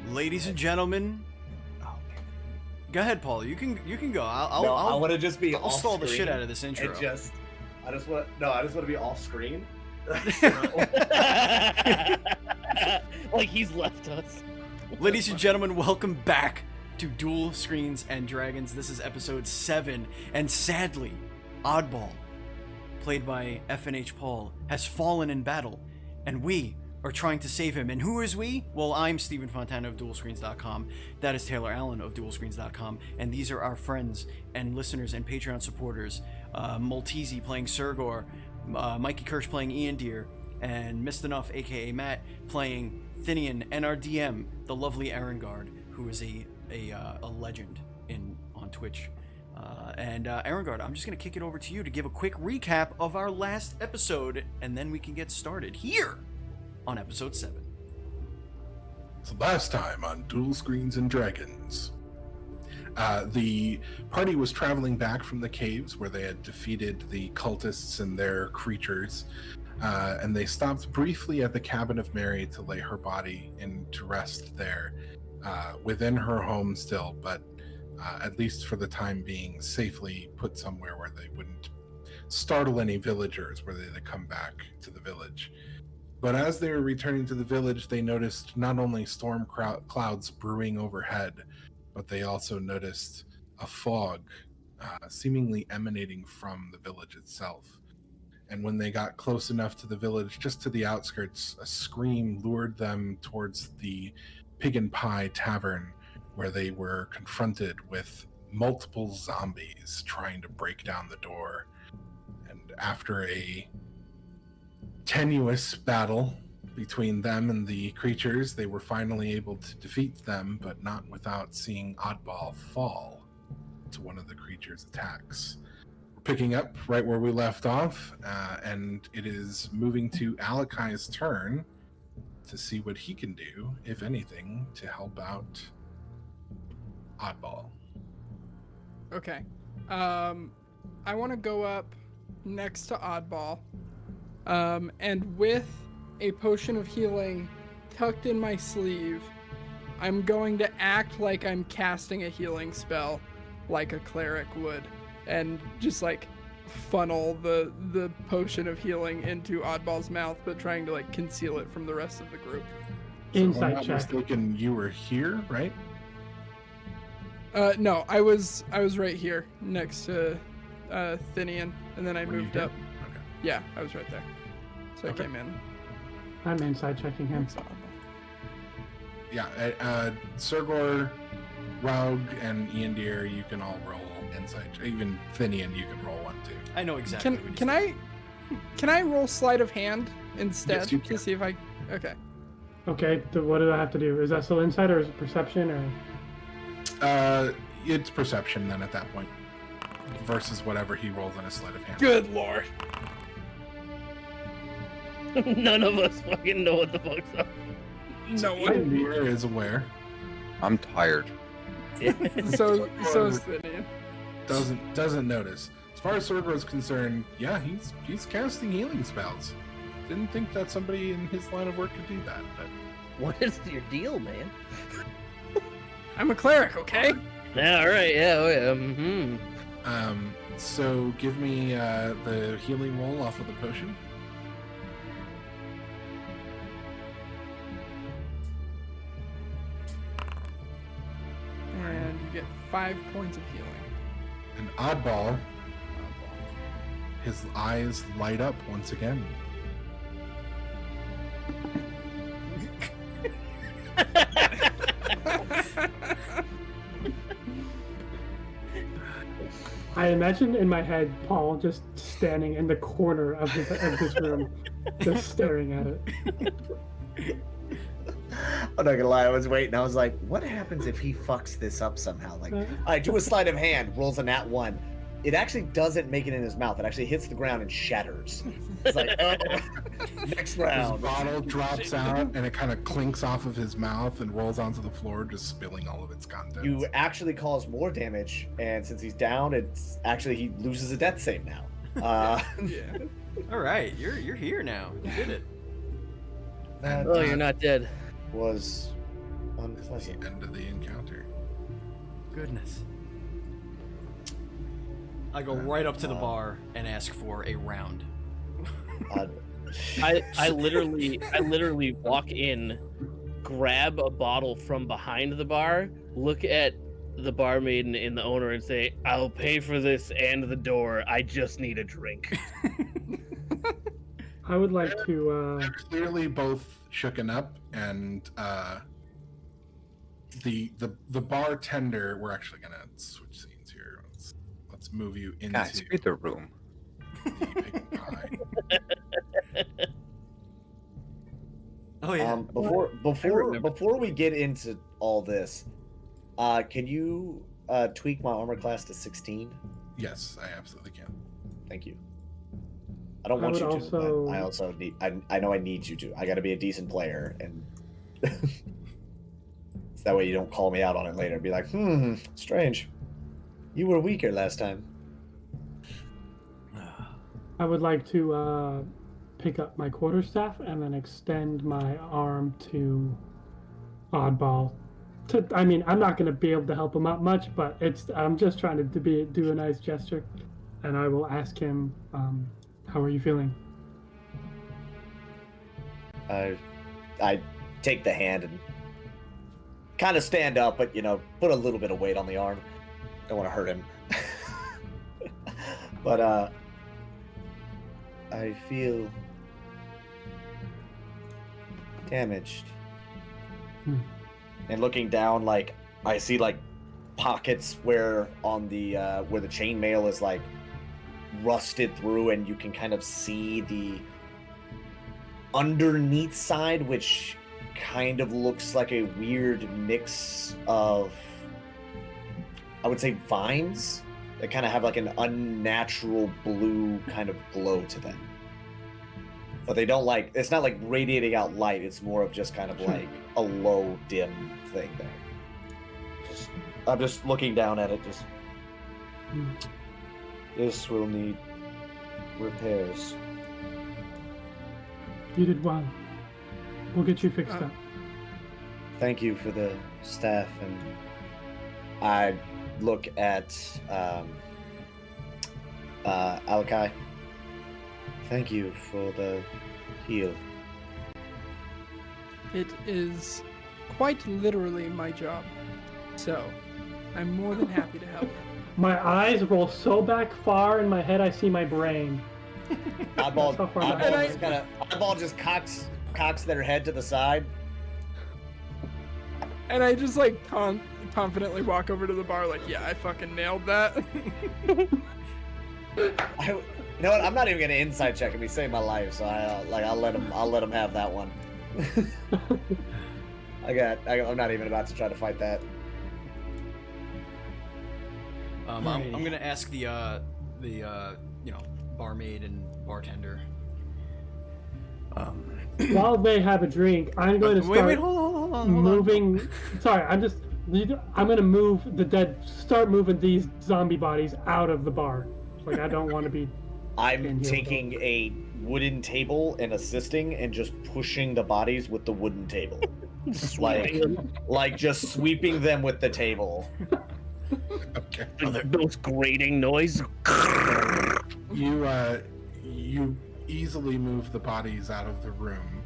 Ladies and gentlemen, go ahead, Paul. You can go. I want to just be. I'll stall the shit out of this intro. I just want to be off screen. Like he's left us. Ladies and gentlemen, welcome back to Duel, Screens, and Dragons. This is episode 7, and sadly, Oddball, played by FNHPaul, has fallen in battle, and we are trying to save him. And who is we? Well, I'm Stephen Fontana of DuelScreens.com. That is Taylar Allen of DuelScreens.com, and these are our friends and listeners and Patreon supporters. Maltese playing Sergor, Mikey Kirsch playing Ian Deere, and Mistahnuff, aka Matt, playing Thinian, and our DM, the lovely Erengard, who is a legend on Twitch. And Erengard, I'm just going to kick it over to you to give a quick recap of our last episode, and then we can get started here on episode 7. So last time on Duel, Screens, and Dragons, the party was traveling back from the caves where they had defeated the cultists and their creatures, and they stopped briefly at the cabin of Mary to lay her body in to rest there, within her home still, but at least for the time being, safely put somewhere where they wouldn't startle any villagers were they to come back to the village. But as they were returning to the village, they noticed not only storm clouds brewing overhead, but they also noticed a fog seemingly emanating from the village itself. And when they got close enough to the village, just to the outskirts, a scream lured them towards the Pig and Pie Tavern, where they were confronted with multiple zombies trying to break down the door. And after a tenuous battle between them and the creatures, they were finally able to defeat them, but not without seeing Oddball fall to one of the creatures' attacks. We're picking up right where we left off, and it is moving to Alakai's turn to see what he can do, if anything, to help out Oddball. Okay. I want to go up next to Oddball, and with a potion of healing tucked in my sleeve, I'm going to act like I'm casting a healing spell like a cleric would, and just like funnel the potion of healing into Oddball's mouth, but trying to like conceal it from the rest of the group. Inside check. Mistaken, you were here, right? No, I was right here next to Thinian, and then I moved up. Okay. Yeah, I was right there. So Okay. I came in. I'm inside checking him. Yeah, Sergor, Raug, and Ian Deere, you can all roll insight. Even Thinian, you can roll one too. I know exactly what he's Can I roll sleight of hand instead Yes, you can. to see if I? Okay. Okay, what do I have to do? Is that still insight or is it perception or? It's perception then at that point, versus whatever he rolls on his sleight of hand. Good lord. None of us fucking know what the fuck's up. No Ian one. Deere is aware. I'm tired. So is Thinian. Doesn't notice. As far as Sergor is concerned, yeah, he's casting healing spells. Didn't think that somebody in his line of work could do that, but What is your deal, man? I'm a cleric, okay? Yeah, all right, yeah, oh yeah. Mm-hmm. So give me the healing roll off of the potion. And you get 5 points of healing. And Oddball, his eyes light up once again. I imagine in my head Paul just standing in the corner of this room, just staring at it. I'm not gonna lie, I was waiting. I was like, what happens if he fucks this up somehow? Like, I do a sleight of hand, rolls a nat 1. It actually doesn't make it in his mouth. It actually hits the ground and shatters. It's like, oh, next His round. bottle drops out and it kind of clinks off of his mouth and rolls onto the floor, just spilling all of its contents. You actually cause more damage, and since he's down, it's actually he loses a death save now. Yeah. All right, you're here now. You did it. That Oh, you're not dead. was is the end of the encounter. Goodness. I go right up to the bar and ask for a round. I literally walk in, grab a bottle from behind the bar, look at the barmaid and the owner and say, "I'll pay for this and the door. I just need a drink." I would like to. They're clearly both shooken up, and the bartender. We're actually gonna switch scenes here. Let's move you into Guys, read the room. the big pie. Oh yeah. Before we get into all this, can you tweak my armor class to 16? Yes, I absolutely can. Thank you. I don't want you to, but I also need. I know I need you to. I got to be a decent player, and so that way you don't call me out on it later and be like, strange. You were weaker last time. I would like to pick up my quarterstaff and then extend my arm to Oddball. I'm not going to be able to help him out much, but I'm just trying to do a nice gesture, and I will ask him, "How are you feeling?" I take the hand and kind of stand up, but put a little bit of weight on the arm. Don't want to hurt him. But I feel damaged. And looking down, I see pockets where on the where the chainmail is rusted through, and you can kind of see the underneath side, which kind of looks like a weird mix of, I would say, vines that kind of have an unnatural blue kind of glow to them. But they don't it's not radiating out light, it's more of just kind of a low dim thing there. I'm just looking down at it, this will need repairs. You did well. We'll get you fixed up. Thank you for the staff, and I look at Alakai. Thank you for the heal. It is quite literally my job, so I'm more than happy to help. My eyes roll so back far in my head, I see my brain. Oddball just cocks their head to the side. And I just confidently walk over to the bar yeah, I fucking nailed that. You know what? I'm not even gonna inside check him. He saved my life, so I'll let him have that one. I'm not even about to try to fight that. I'm gonna ask the barmaid and bartender. While they have a drink, I'm going to start hold on. moving. Sorry, I'm going to move start moving these zombie bodies out of the bar. I don't want to be. I'm taking a wooden table and assisting and just pushing the bodies with the wooden table. Just sweeping them with the table. Okay. Those grating noise. You easily move the bodies out of the room.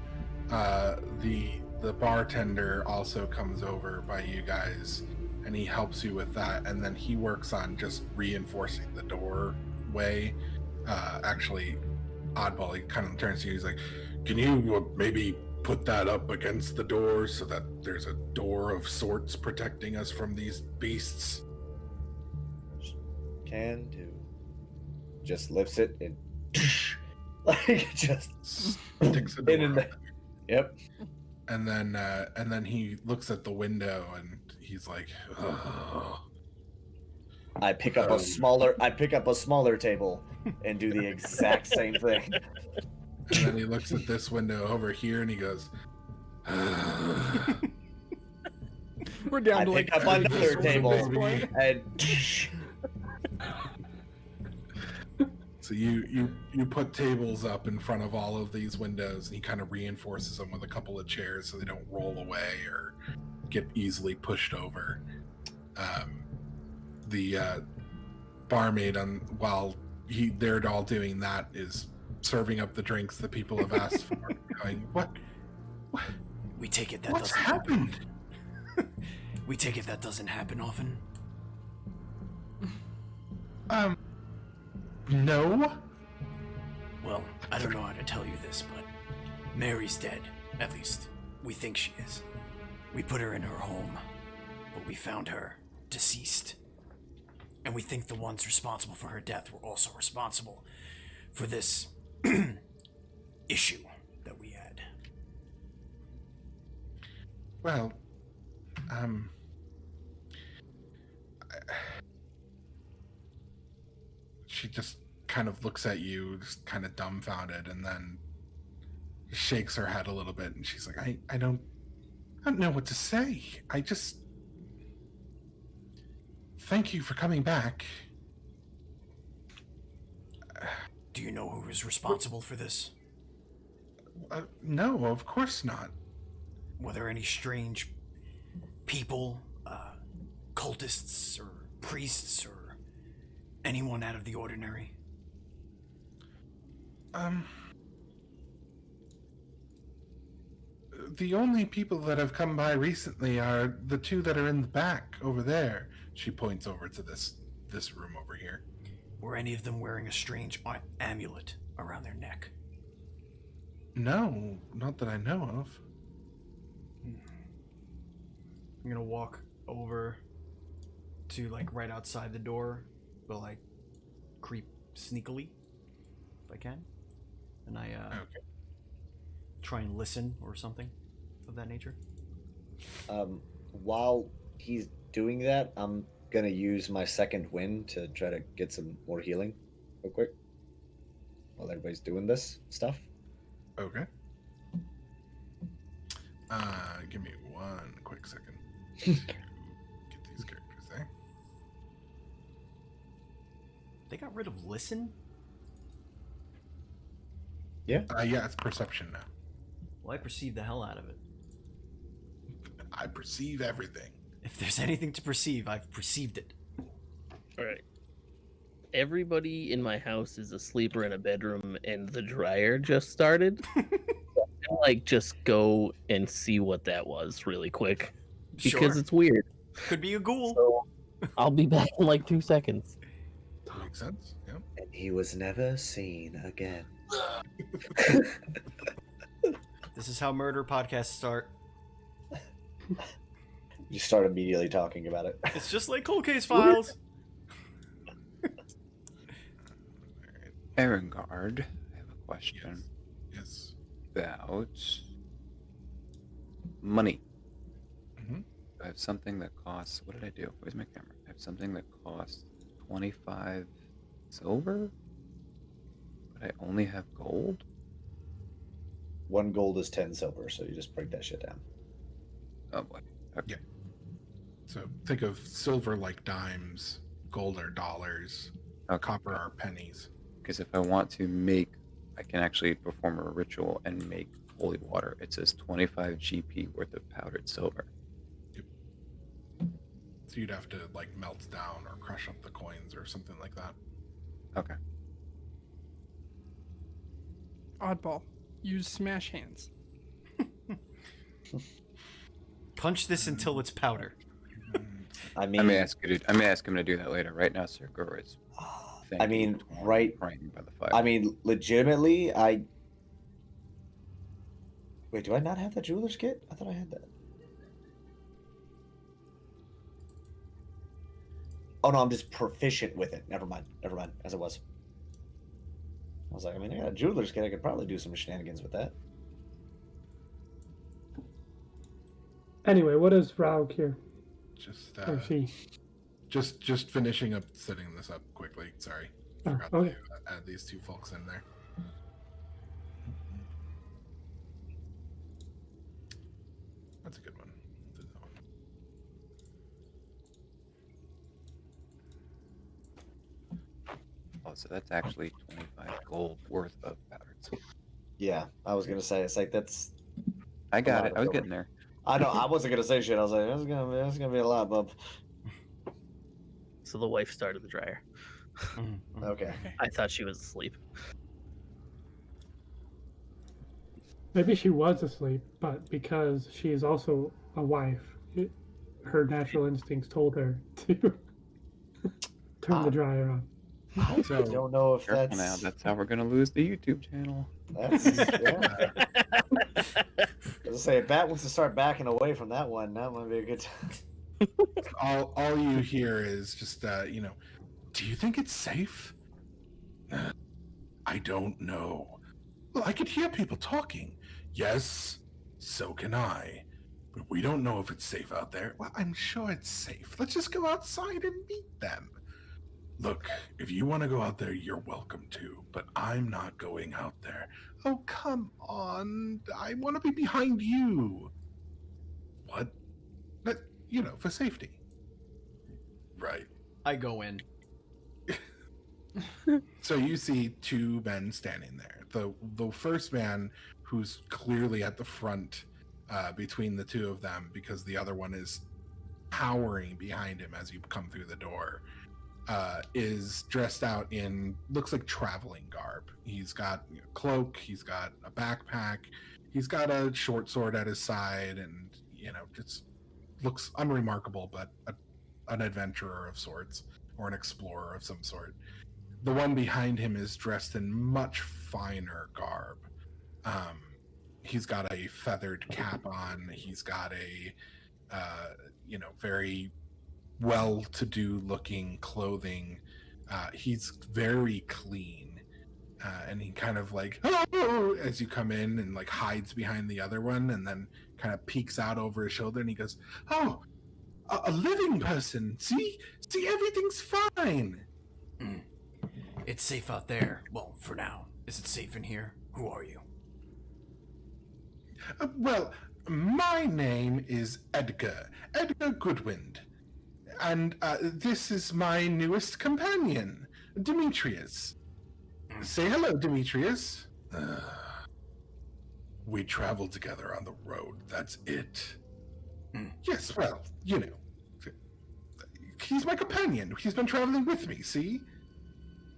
The bartender also comes over by you guys, and he helps you with that, and then he works on just reinforcing the doorway. Actually, Oddball, he kind of turns to you, he's like, "Can you maybe put that up against the door so that there's a door of sorts protecting us from these beasts?" Can do. Just lifts it and just sticks the door up. Yep. And then he looks at the window and he's like, "Oh." I pick up a smaller table and do the exact same thing. And then he looks at this window over here and he goes, We're down to pick up another table and so you put tables up in front of all of these windows, and he kind of reinforces them with a couple of chairs so they don't roll away or get easily pushed over. The barmaid, while they're all doing that, is serving up the drinks that people have asked for. Going, what? We take it that What's doesn't happened? happen. We take it that doesn't happen often. No. Well, I don't know how to tell you this, but Mary's dead. At least, we think she is. We put her in her home, but we found her deceased. And we think the ones responsible for her death were also responsible for this issue that we had. Well, she just kind of looks at you, just kind of dumbfounded, and then shakes her head a little bit, and she's like, I don't know what to say. I just... Thank you for coming back. Do you know who was responsible for this? No, of course not. Were there any strange people, cultists or priests or anyone out of the ordinary? The only people that have come by recently are the two that are in the back over there. She points over to this room over here. Were any of them wearing a strange amulet around their neck? No, not that I know of. I'm gonna walk over to, like, right outside the door, but, like, creep sneakily, if I can. And I, Okay. try and listen or something of that nature. While he's doing that, I'm gonna use my second wind to try to get some more healing real quick while everybody's doing this stuff. Okay. Give me one quick second to get these characters there. They got rid of listen? Yeah. Yeah, it's perception now. Well, I perceive the hell out of it. I perceive everything. If there's anything to perceive, I've perceived it. All right. Everybody in my house is asleep or in a bedroom, and the dryer just started. I'll, like, just go and see what that was really quick because Sure. it's weird. Could be a ghoul. So I'll be back in like 2 seconds. Makes sense. Yeah. And he was never seen again. This is how murder podcasts start. You start immediately talking about it. It's just like cold case files. Erengard, I have a question Yes. about money. Mhm. I have something that costs. What did I do? Where's my camera? I have something that costs 25 silver, but I only have gold. 1 gold is 10 silver, so you just break that shit down. Oh boy. Okay. So think of silver like dimes, gold are dollars, Okay. copper are pennies. Because if I want to make, I can actually perform a ritual and make holy water. It says 25 GP worth of powdered silver. So you'd have to, like, melt down or crush up the coins or something like that. Okay. Oddball. Use smash hands. Punch this until it's powder. I I mean, may ask him to do that later. Right now, Sir Guru is. I mean, right. Praying by the fire. I mean, legitimately, Wait, do I not have the jeweler's kit? I thought I had that. Oh no, I'm just proficient with it. Never mind, as it was. I was like, I mean, I got a jeweler's kit. I could probably do some shenanigans with that. Anyway, what is Rauk here? Just Or she? just finishing up setting this up quickly. Sorry. Oh, Forgot okay. to add these two folks in there. That's a good one. Do that one. Oh, so that's actually 25 gold worth of powdered silver. Yeah, I was gonna say it's like that's. I got lot it. of I was silver. getting there. I know. I wasn't gonna say shit. I was like, that's gonna be a lot, bub. So the wife started the dryer. Okay. I thought she was asleep. Maybe she was asleep, but because she is also a wife, her natural instincts told her to turn the dryer on. I So- don't know if Careful now. That's how we're gonna lose the YouTube channel. That's yeah. I was say, if Bat wants to start backing away from that one, that might be a good time. all you hear is just you know, do you think it's safe? I don't know. Well, I could hear people talking. Yes, so can I. But we don't know if it's safe out there. Well, I'm sure it's safe. Let's just go outside and meet them. Look, if you want to go out there, you're welcome to, but I'm not going out there. Oh, come on. I want to be behind you. What? But, you know, for safety. Right. I go in. So you see two men standing there. The first man, who's clearly at the front between the two of them, because the other one is powering behind him as you come through the door, is dressed out in, looks like traveling garb. He's got a cloak, he's got a backpack, he's got a short sword at his side, and, you know, just looks unremarkable, but an adventurer of sorts, or an explorer of some sort. The one behind him is dressed in much finer garb. He's got a feathered cap on. He's got a, you know, very well-to-do looking clothing. He's very clean, and he kind of like, oh, as you come in, and like hides behind the other one, and then kind of peeks out over his shoulder, and he goes, "Oh, a living person. See, everything's fine." It's safe out there. Well, for now. Is it safe in here? Who are you? Well, my name is Edgar Goodwind, and this is my newest companion, Demetrius. Say hello, Demetrius. We traveled together on the road, that's it. Yes, well, you know, he's my companion. He's been traveling with me, see?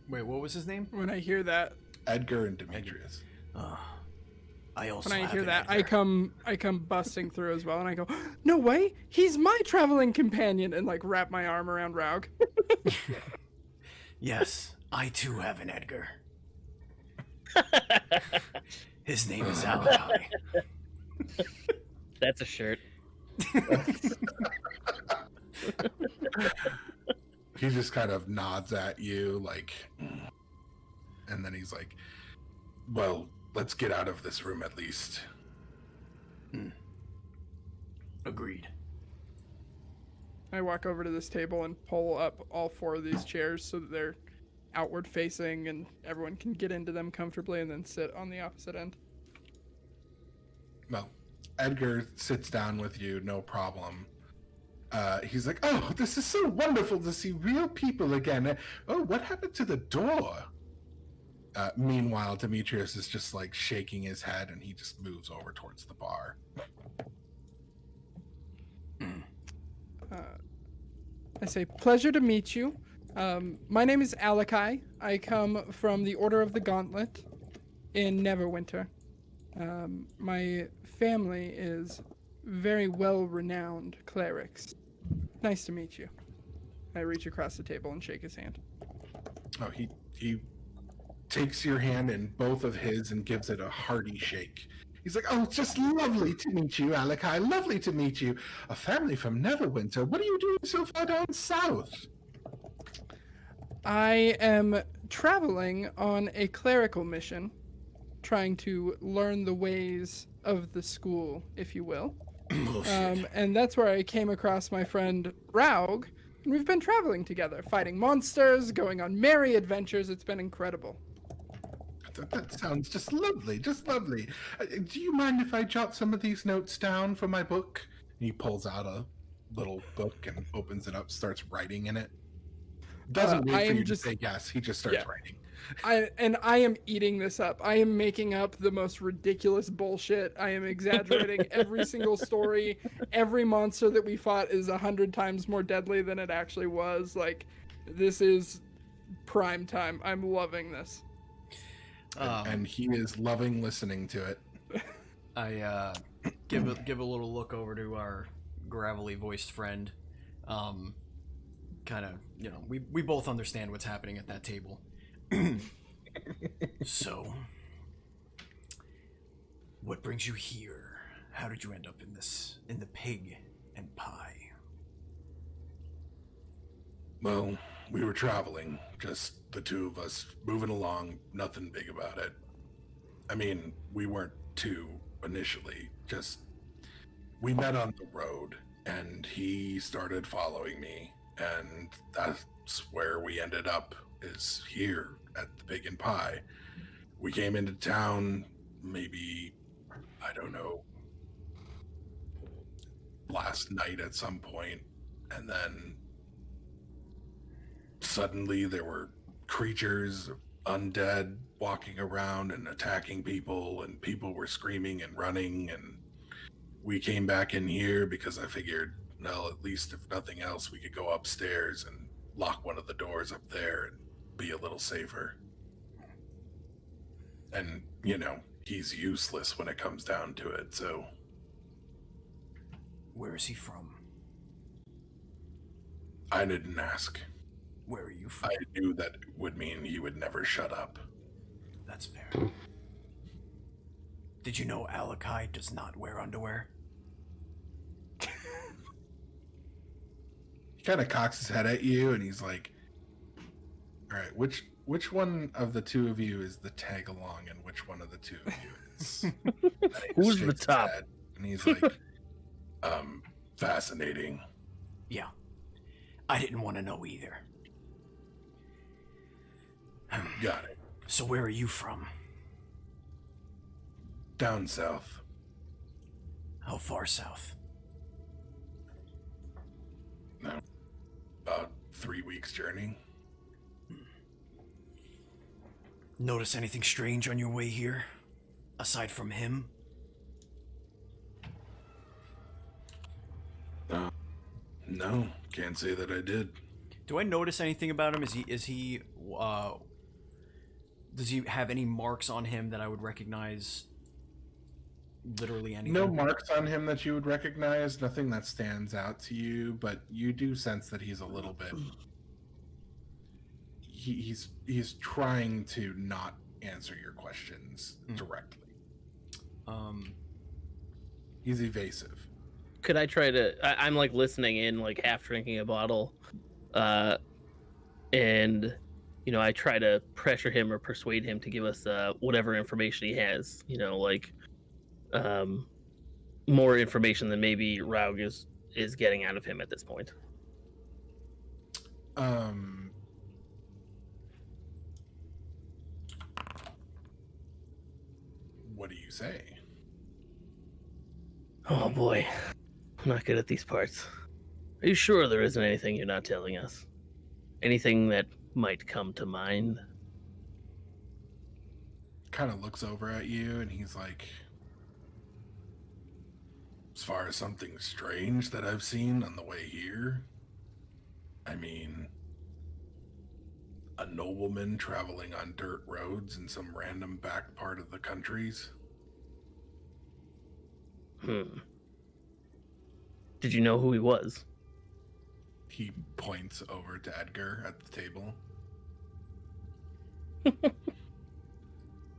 Wait, what was his name? When I hear that, Edgar and Demetrius. I also when I have hear an that, Edgar. I come busting through as well, and I go, "No way! He's my traveling companion!" and like wrap my arm around Raug. Yes, I too have an Edgar. His name is Alakai. That's a shirt. He just kind of nods at you, like, and then he's like, well, let's get out of this room at least. Agreed. I walk over to this table and pull up all four of these chairs so that they're outward facing and everyone can get into them comfortably, and then sit on the opposite end. Well, Edgar sits down with you, no problem. He's like, oh, this is so wonderful to see real people again. Oh, what happened to the door? Meanwhile, Demetrius is just like shaking his head, and he just moves over towards the bar. I say, pleasure to meet you. My name is Alakai. I come from the Order of the Gauntlet in Neverwinter. My family is very well-renowned clerics. Nice to meet you. I reach across the table and shake his hand. Oh, he takes your hand in both of his and gives it a hearty shake. He's like, oh, it's just lovely to meet you, Alakai. Lovely to meet you. A family from Neverwinter. What are you doing so far down south? I am traveling on a clerical mission, trying to learn the ways of the school, if you will. And that's where I came across my friend Raug, and we've been traveling together, fighting monsters, going on merry adventures. It's been incredible. That sounds just lovely, just lovely. Do you mind if I jot some of these notes down for my book? And he pulls out a little book and opens it up, starts writing in it. Doesn't wait for you to say yes, he just starts writing. I am eating this up. I am making up the most ridiculous bullshit. I am exaggerating every single story. Every monster that we fought is 100 times more deadly than it actually was. Like, this is prime time. I'm loving this. And he is loving listening to it. I give a little look over to our gravelly voiced friend. Kind of, we both understand what's happening at that table. So, what brings you here? How did you end up in the pig and pie? Well, we were traveling, just the two of us, moving along, nothing big about it. I mean, we weren't two initially, just we met on the road, and he started following me, and that's where we ended up, is here at the Pig and Pie. We came into town maybe, I don't know, last night at some point, and then suddenly there were creatures, undead, walking around and attacking people, and people were screaming and running, and we came back in here because I figured, well, at least if nothing else, we could go upstairs and lock one of the doors up there and be a little safer. And, he's useless when it comes down to it, so... Where is he from? I didn't ask. Where are you from? I knew that would mean he would never shut up. That's fair. Did you know Alakai does not wear underwear? He kind of cocks his head at you, and he's like, all right, which one of the two of you is the tag along, and which one of the two of you is... Who's the top? And he's like, fascinating. Yeah. I didn't want to know either. Got it. So where are you from? Down south. How far south? No. About 3 weeks journey. Notice anything strange on your way here? Aside from him? No, can't say that I did. Do I notice anything about him? Does he have any marks on him that I would recognize? Literally anything? No marks on him that you would recognize, nothing that stands out to you, but you do sense that he's a little bit... He's trying to not answer your questions directly. He's evasive. Could I try to... I'm like listening in, like half drinking a bottle. And, I try to pressure him or persuade him to give us whatever information he has. More information than maybe Raug is getting out of him at this point. What do you say? Oh boy, I'm not good at these parts. Are you sure there isn't anything you're not telling us? Anything that might come to mind? Kind of looks over at you, and he's like, as far as something strange that I've seen on the way here, I mean, a nobleman traveling on dirt roads in some random back part of the countries. Did you know who he was? He points over to Edgar at the table.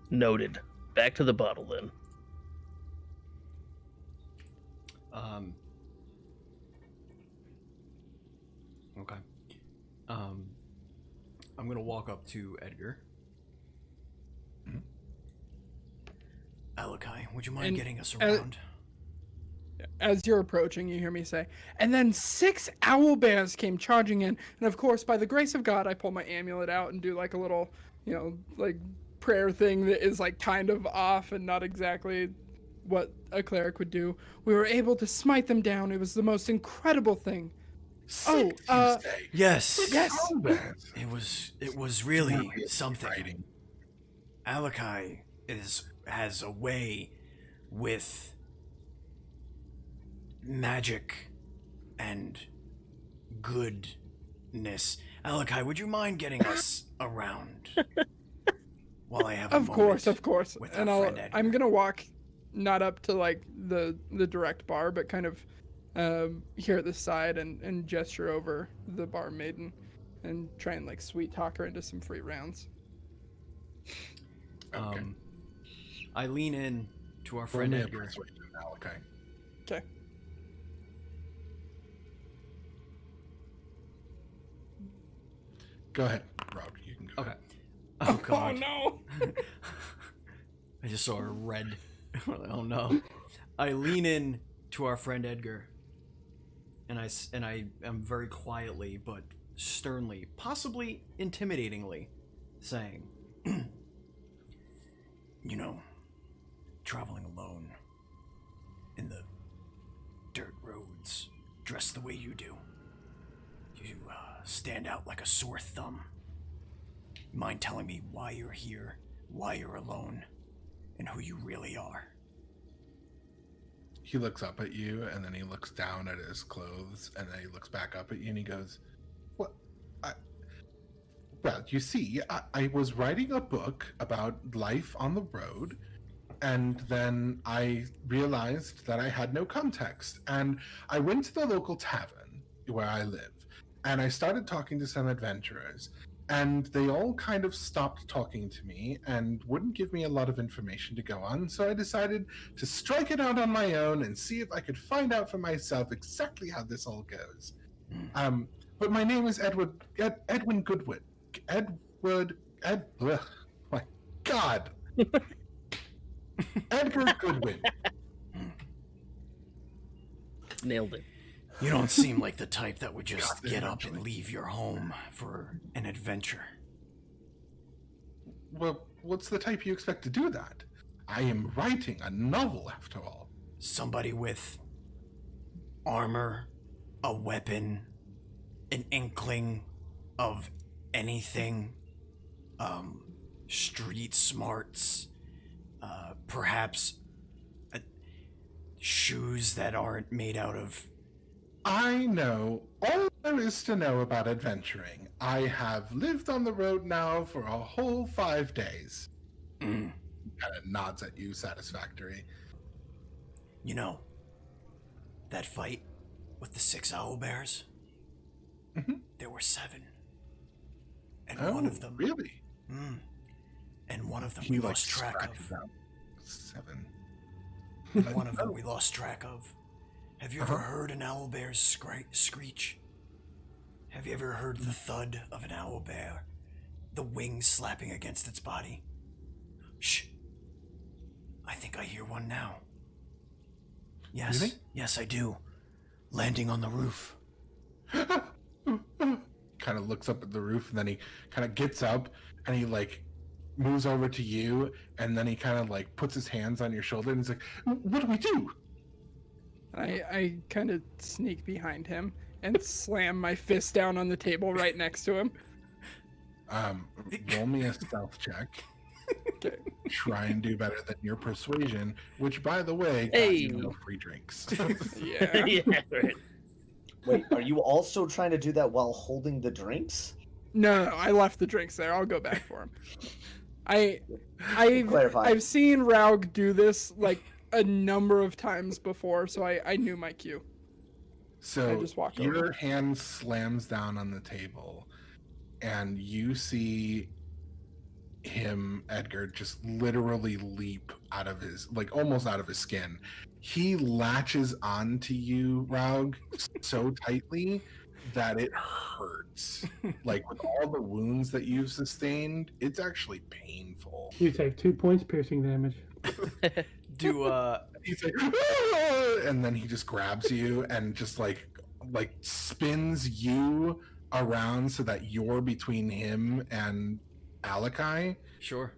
Noted. Back to the bottle then. Okay. I'm gonna walk up to Edgar. Alakai, would you mind getting us around? As you're approaching, you hear me say, and then 6 owlbears came charging in, and of course, by the grace of God, I pull my amulet out and do like a little, like prayer thing that is like kind of off and not exactly what a cleric would do. We were able to smite them down. It was the most incredible thing. Sick, you say? Yes. Yes. Combat. It was really Glorious something. writing. Alakai has a way with magic and goodness. Alakai, would you mind getting us around while I have a Of course, moment of course. with And our friend Edgar? I'm gonna walk not up to like the direct bar, but kind of here at the side and gesture over the bar maiden and try and like sweet talk her into some free rounds. Okay. I lean in to our Roll friend me a Edgar. persuasion, Malachi. Okay. Go ahead, Rob. You can go. Okay. ahead. Oh god. no. I just saw a red. Oh no. I lean in to our friend Edgar, and I am very quietly but sternly, possibly intimidatingly, saying, "You know, traveling alone in the dirt roads, dressed the way you do, you stand out like a sore thumb. Mind telling me why you're here, why you're alone, and who you really are?" He looks up at you, and then he looks down at his clothes, and then he looks back up at you, and he goes, "What? Well, you see, I was writing a book about life on the road, and then I realized that I had no context, and I went to the local tavern where I live, and I started talking to some adventurers, and they all kind of stopped talking to me and wouldn't give me a lot of information to go on, so I decided to strike it out on my own and see if I could find out for myself exactly how this all goes. But my name is Edwin Goodwin. My God. Edgar Goodwin. Nailed it. You don't seem like the type that would just God, get up and eventually. leave your home for an adventure. Well, what's the type you expect to do that? I am writing a novel, after all. Somebody with armor, a weapon, an inkling of anything, street smarts, perhaps shoes that aren't made out of... I know all there is to know about adventuring. I have lived on the road now for a whole 5 days. Mm. Kind of nods at you, satisfactory. You know, that fight with the 6 owlbears? Mhm. There were 7. And Oh, one of them... really? And one of them He we like lost track scratches of. out 7. And one of them we lost track of. Have you ever Uh-huh. heard an owlbear's screech? Have you ever heard the thud of an owlbear? The wings slapping against its body? Shh. I think I hear one now. Yes. Really? Yes, I do. Landing on the roof. Kind of looks up at the roof, and then he kind of gets up and he like moves over to you, and then he kind of like puts his hands on your shoulder and he's like, "What do we do?" I kind of sneak behind him and slam my fist down on the table right next to him. Roll me a stealth check. Okay. Try and do better than your persuasion, which, by the way, got Hey. you no free drinks. Yeah. Yeah, right. Wait, are you also trying to do that while holding the drinks? No, I left the drinks there. I'll go back for him. I've Clarify. seen Raug do this like a number of times before, so I knew my cue. I So just walk your over. hand slams down on the table, and you see him, Edgar, just literally leap out of his, like almost out of his skin. He latches onto you, Raug, so tightly that it hurts. Like with all the wounds that you've sustained, it's actually painful. You take 2 points piercing damage. Do He's like, "Ah!" And then he just grabs you and just like spins you around so that you're between him and Alakai, sure.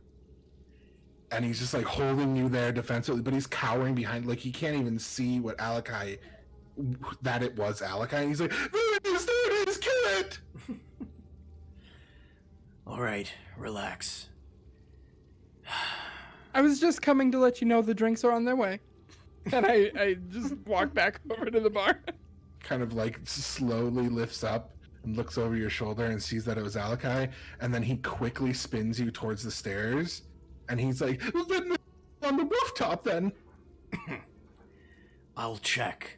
and he's just like holding you there defensively, but he's cowering behind, like he can't even see what Alakai that it was Alakai. And he's like, there it is, kill it! All right, relax. I was just coming to let you know the drinks are on their way. And I just walk back over to the bar. Kind of like slowly lifts up and looks over your shoulder and sees that it was Alakai, and then he quickly spins you towards the stairs, and he's like, well, then on the rooftop then. I'll check.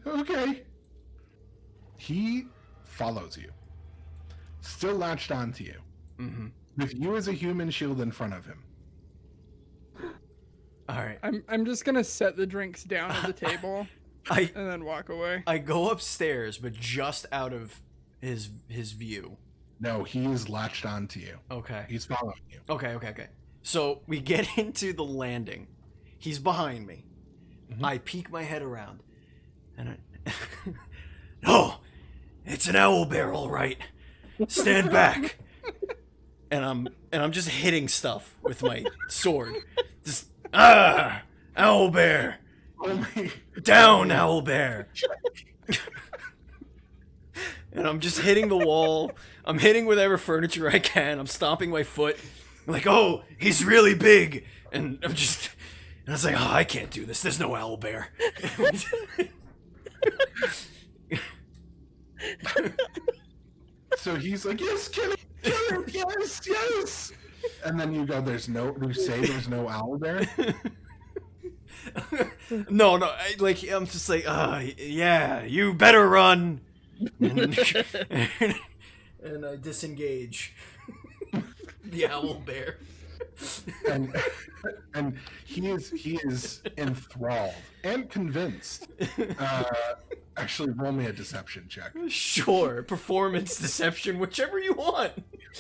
Okay. He follows you, still latched onto you, with you as a human shield in front of him. All right. I'm just gonna set the drinks down at the table and then walk away. I go upstairs, but just out of his view. No, he is latched onto you. Okay. He's following you. Okay. So we get into the landing. He's behind me. I peek my head around, and no, it's an owlbear, all right. Stand back. And I'm just hitting stuff with my sword. Just owlbear. Down, owlbear. And I'm just hitting the wall. I'm hitting whatever furniture I can. I'm stomping my foot. I'm like, oh, he's really big. And I was like, oh, I can't do this. There's no owlbear. So he's like, yes, kill him, yes. And then you go, you say there's no owlbear? No, I'm just like, yeah, you better run. And I disengage the owlbear. And he is enthralled and convinced. Actually, roll me a deception check. Sure, performance, deception, whichever you want.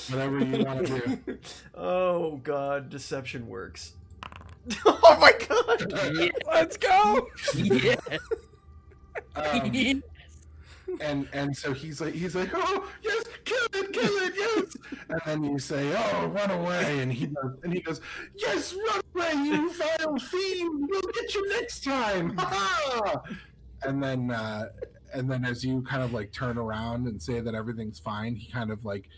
Whatever you want to do. Oh god, deception works. Oh my god! Yeah. Let's go! Yeah. Um, And so he's like, oh yes, kill it, yes. And then you say, oh, run away, and he goes, yes, run away, you vile fiend, we'll get you next time. Ha-ha! And then as you kind of like turn around and say that everything's fine, he kind of like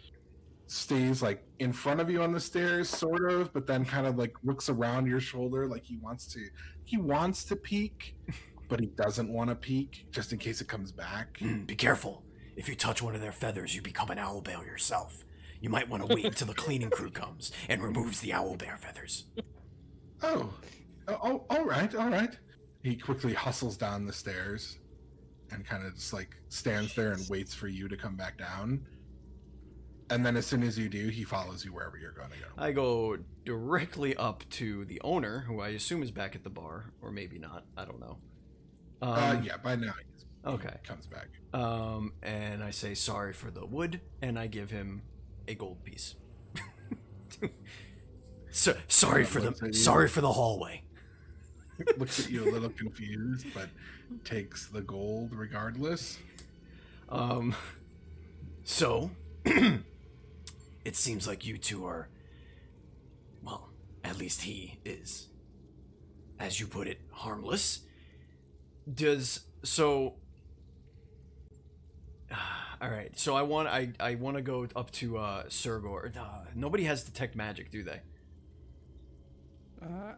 stays like in front of you on the stairs, sort of, but then kind of like looks around your shoulder like he wants to peek, but he doesn't want to peek just in case it comes back. Be careful. If you touch one of their feathers, you become an owlbear yourself. You might want to wait till the cleaning crew comes and removes the owlbear feathers. Oh, all right. He quickly hustles down the stairs and kind of just like stands there and waits for you to come back down. And then as soon as you do, he follows you wherever you're going to go. I go directly up to the owner, who I assume is back at the bar, or maybe not. I don't know. Yeah, by now he comes back. And I say sorry for the wood, and I give him a gold piece. Sorry for the hallway. Looks at you a little confused, but takes the gold regardless. So it seems like you two are, well, at least he is, as you put it, harmless. All right, so I want to go up to Sergor. Nobody has detect magic, do they?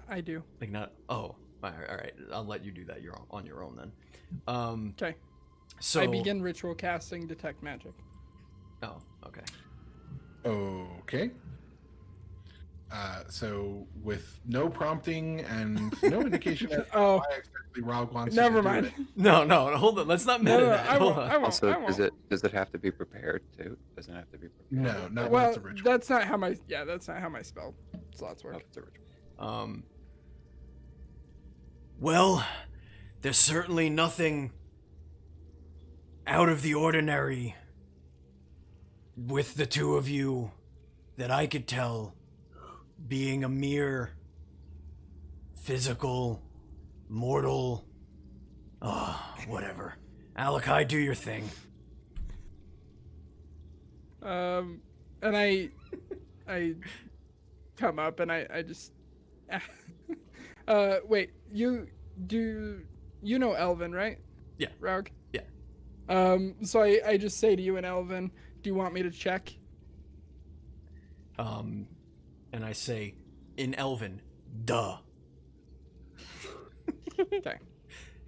I do. Like not. Oh, all right. I'll let you do that. You're on your own then. Okay. So I begin ritual casting detect magic. Oh, okay. Okay. So with no prompting and no indication as to why exactly Ralg wants you to Never do mind. it. No, hold on. Let's not meta that. I Hold won't. on. Also, I won't. does it have to be prepared too? Doesn't it have to be prepared? No, not Well, that's a ritual. that's not how my spell slots work. Oh, it's a ritual. Well, there's certainly nothing out of the ordinary with the two of you that I could tell, being a mere physical, mortal, whatever. Alakai, do your thing. And I come up and I just wait, you do you know Elven, right? Yeah. Raug? Yeah. So I just say to you in Elven, do you want me to check? And I say, in Elven, duh. Okay.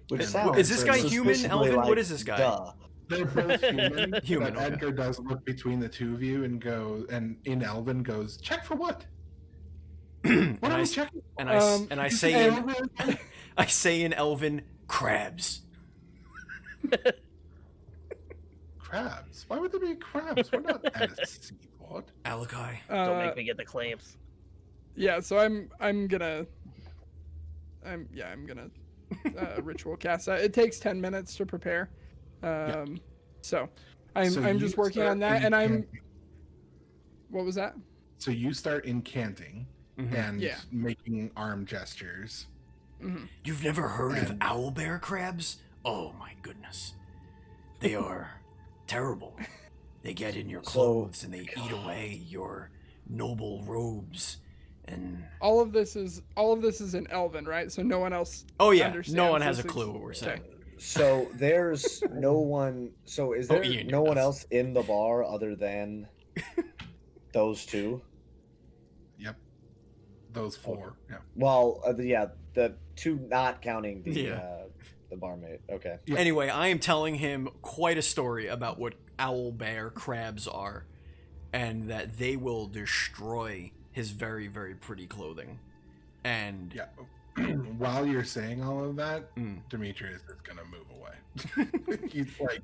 Which And sounds is this guy human, suspiciously Elven? like, what is this guy? Duh. They're both human. Human, but okay. Edgar does look between the two of you and go, and in Elven goes, check for what? and What are I we s- checking? and I say in, Elven? I say in Elven, crabs. Crabs? Why would there be crabs? We're not at a seaport. Alakai. Don't make me get the clamps. Yeah, so I'm gonna ritual cast that. It takes 10 minutes to prepare. So I'm just you working on start that, and I'm. incanting. What was that? So you start incanting Mhm. and Yeah. making arm gestures. Mm-hmm. You've never heard of And- owlbear crabs? Oh my goodness. They are terrible. They get in your clothes and they eat away your noble robes. And All of this is in Elven, right? So no one else. oh yeah, understands no one has a this clue what we're saying. So there's no one. So is there Ian, no one yes. else in the bar other than those two? Yep. Those four. Yeah. Well, the two not counting the Yeah. the barmaid. Okay. Yeah. Anyway, I am telling him quite a story about what owlbear crabs are, and that they will destroy his very, very pretty clothing. And Yeah. While you're saying all of that, Mm. Demetrius is gonna move away. He's like,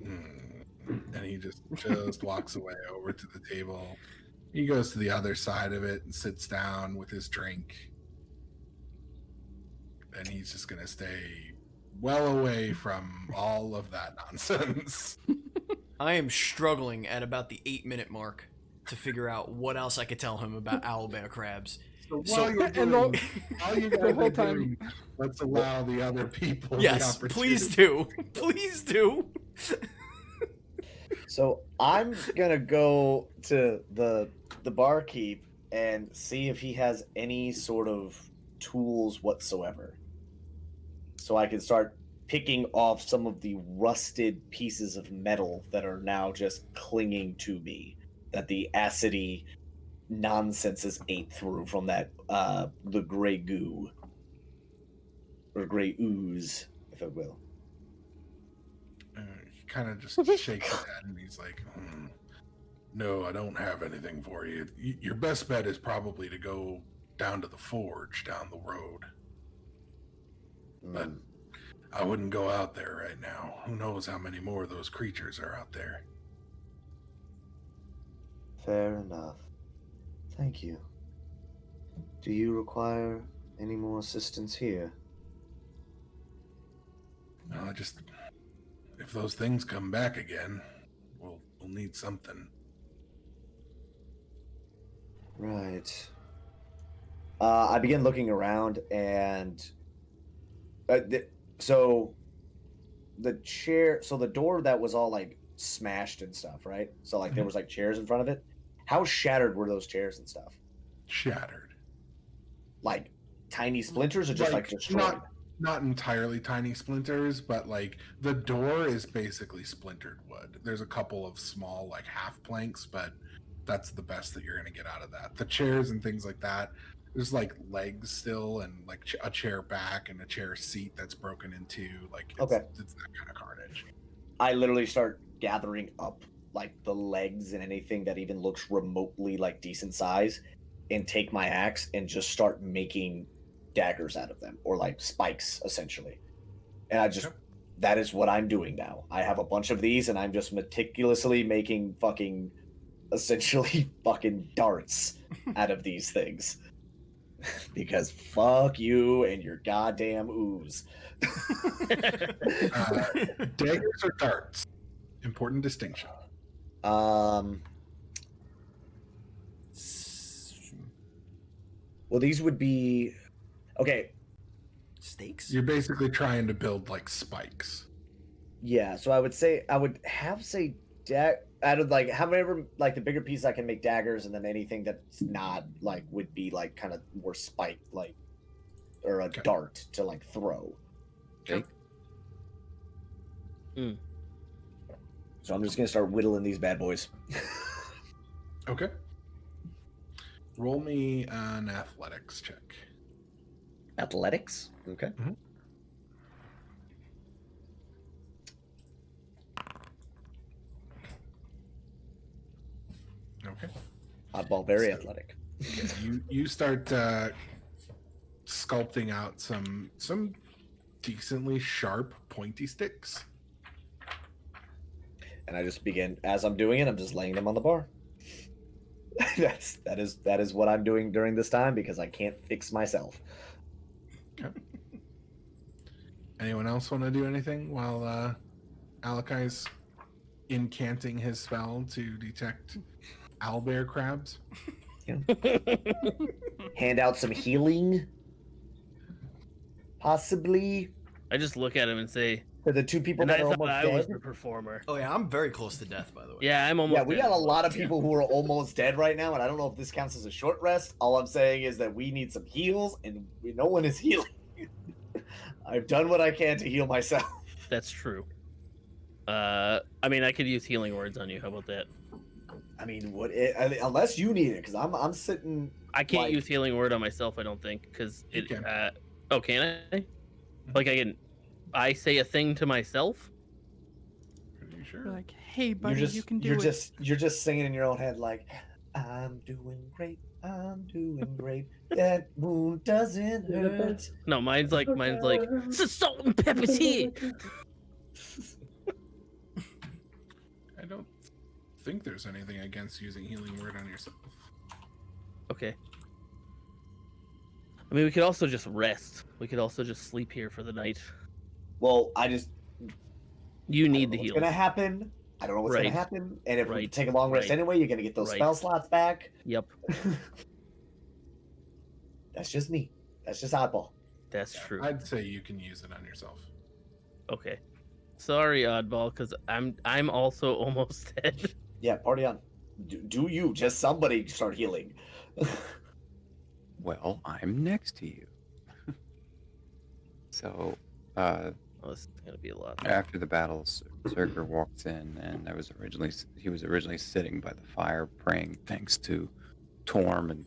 and he just walks away over to the table. He goes to the other side of it and sits down with his drink. And he's just gonna stay well away from all of that nonsense. I am struggling at about the 8-minute mark to figure out what else I could tell him about owlbear crabs. So So- while you're and doing, the- while you the guys whole are time- doing, let's allow the other people. Yes, the please opportunity. do. Please do. So I'm gonna go to the barkeep and see if he has any sort of tools whatsoever, so I can start picking off some of the rusted pieces of metal that are now just clinging to me, that the acidy nonsense has ate through from that the gray goo or gray ooze, if it will. He kind of just shakes his head and he's like, no, I don't have anything for you. Your best bet is probably to go down to the forge down the road. But I wouldn't go out there right now. Who knows how many more of those creatures are out there. Fair enough. Thank you. Do you require any more assistance here? No, if those things come back again, we'll need something. Right. I begin looking around, and so the door that was all like smashed and stuff, right? So like there was like chairs in front of it. How shattered were those chairs and stuff? Shattered. Like tiny splinters, or just like destroyed? Not entirely tiny splinters, but like the door is basically splintered wood. There's a couple of small like half planks, but that's the best that you're going to get out of that. The chairs and things like that, there's like legs still, and like a chair back and a chair seat that's broken into. Like it's that kind of carnage. I literally start gathering up like the legs and anything that even looks remotely like decent size, and take my axe and just start making daggers out of them, or like spikes essentially. And that is what I'm doing now. I have a bunch of these, and I'm just meticulously making fucking essentially fucking darts out of these things. Because fuck you and your goddamn ooze. Daggers or darts? Important distinction. Well, these would be okay. Stakes? You're basically trying to build like spikes. Yeah, so I would say out of like however like the bigger piece I can make daggers, and then anything that's not like would be like kind of more spiked, like, or a dart to like throw. take. So I'm just gonna start whittling these bad boys. Okay. Roll me an athletics check. Athletics. Okay. Mhm. Okay. Oddball, very So- athletic. You start sculpting out some decently sharp pointy sticks. And I just begin, as I'm doing it, I'm just laying them on the bar. that is what I'm doing during this time because I can't fix myself. Okay. Anyone else want to do anything while Alakai's incanting his spell to detect owlbear crabs? Hand out some healing, possibly, I just look at him and say, for the two people and that I are thought almost I was dead. the performer. Oh yeah, I'm very close to death, by the way. Yeah, I'm almost Yeah, we dead got a as well. lot of people who are almost dead right now, and I don't know if this counts as a short rest. All I'm saying is that we need some heals, and no one is healing. I've done what I can to heal myself. That's true. I mean, I could use healing words on you. How about that? I mean, unless you need it, because I'm sitting. I can't Like- use healing word on myself. I don't think because You it. can. Oh, can I? Like I say a thing to myself. Pretty sure. You're like, hey, buddy, You're just, you can do you're it. just singing in your own head like, I'm doing great. I'm doing great. That wound doesn't hurt. No, mine's like salt and pepper's here. I don't think there's anything against using healing word on yourself. Okay. I mean, we could also just rest. We could also just sleep here for the night. Well, I just You I need don't the know what's heals. gonna happen. I don't know what's gonna Right. happen. And if we Right. take a long rest Right. anyway, you're gonna get those Right. spell slots back. Yep, That's just me. That's just oddball. that's true. I'd say you can use it on yourself. Okay. Sorry, oddball, because I'm also almost dead. Yeah, party on. Do you? Just somebody start healing. Well, I'm next to you. So, Oh, this is gonna be a lot. after the battle, Zerker walks in, and he was originally sitting by the fire, praying thanks to Torm and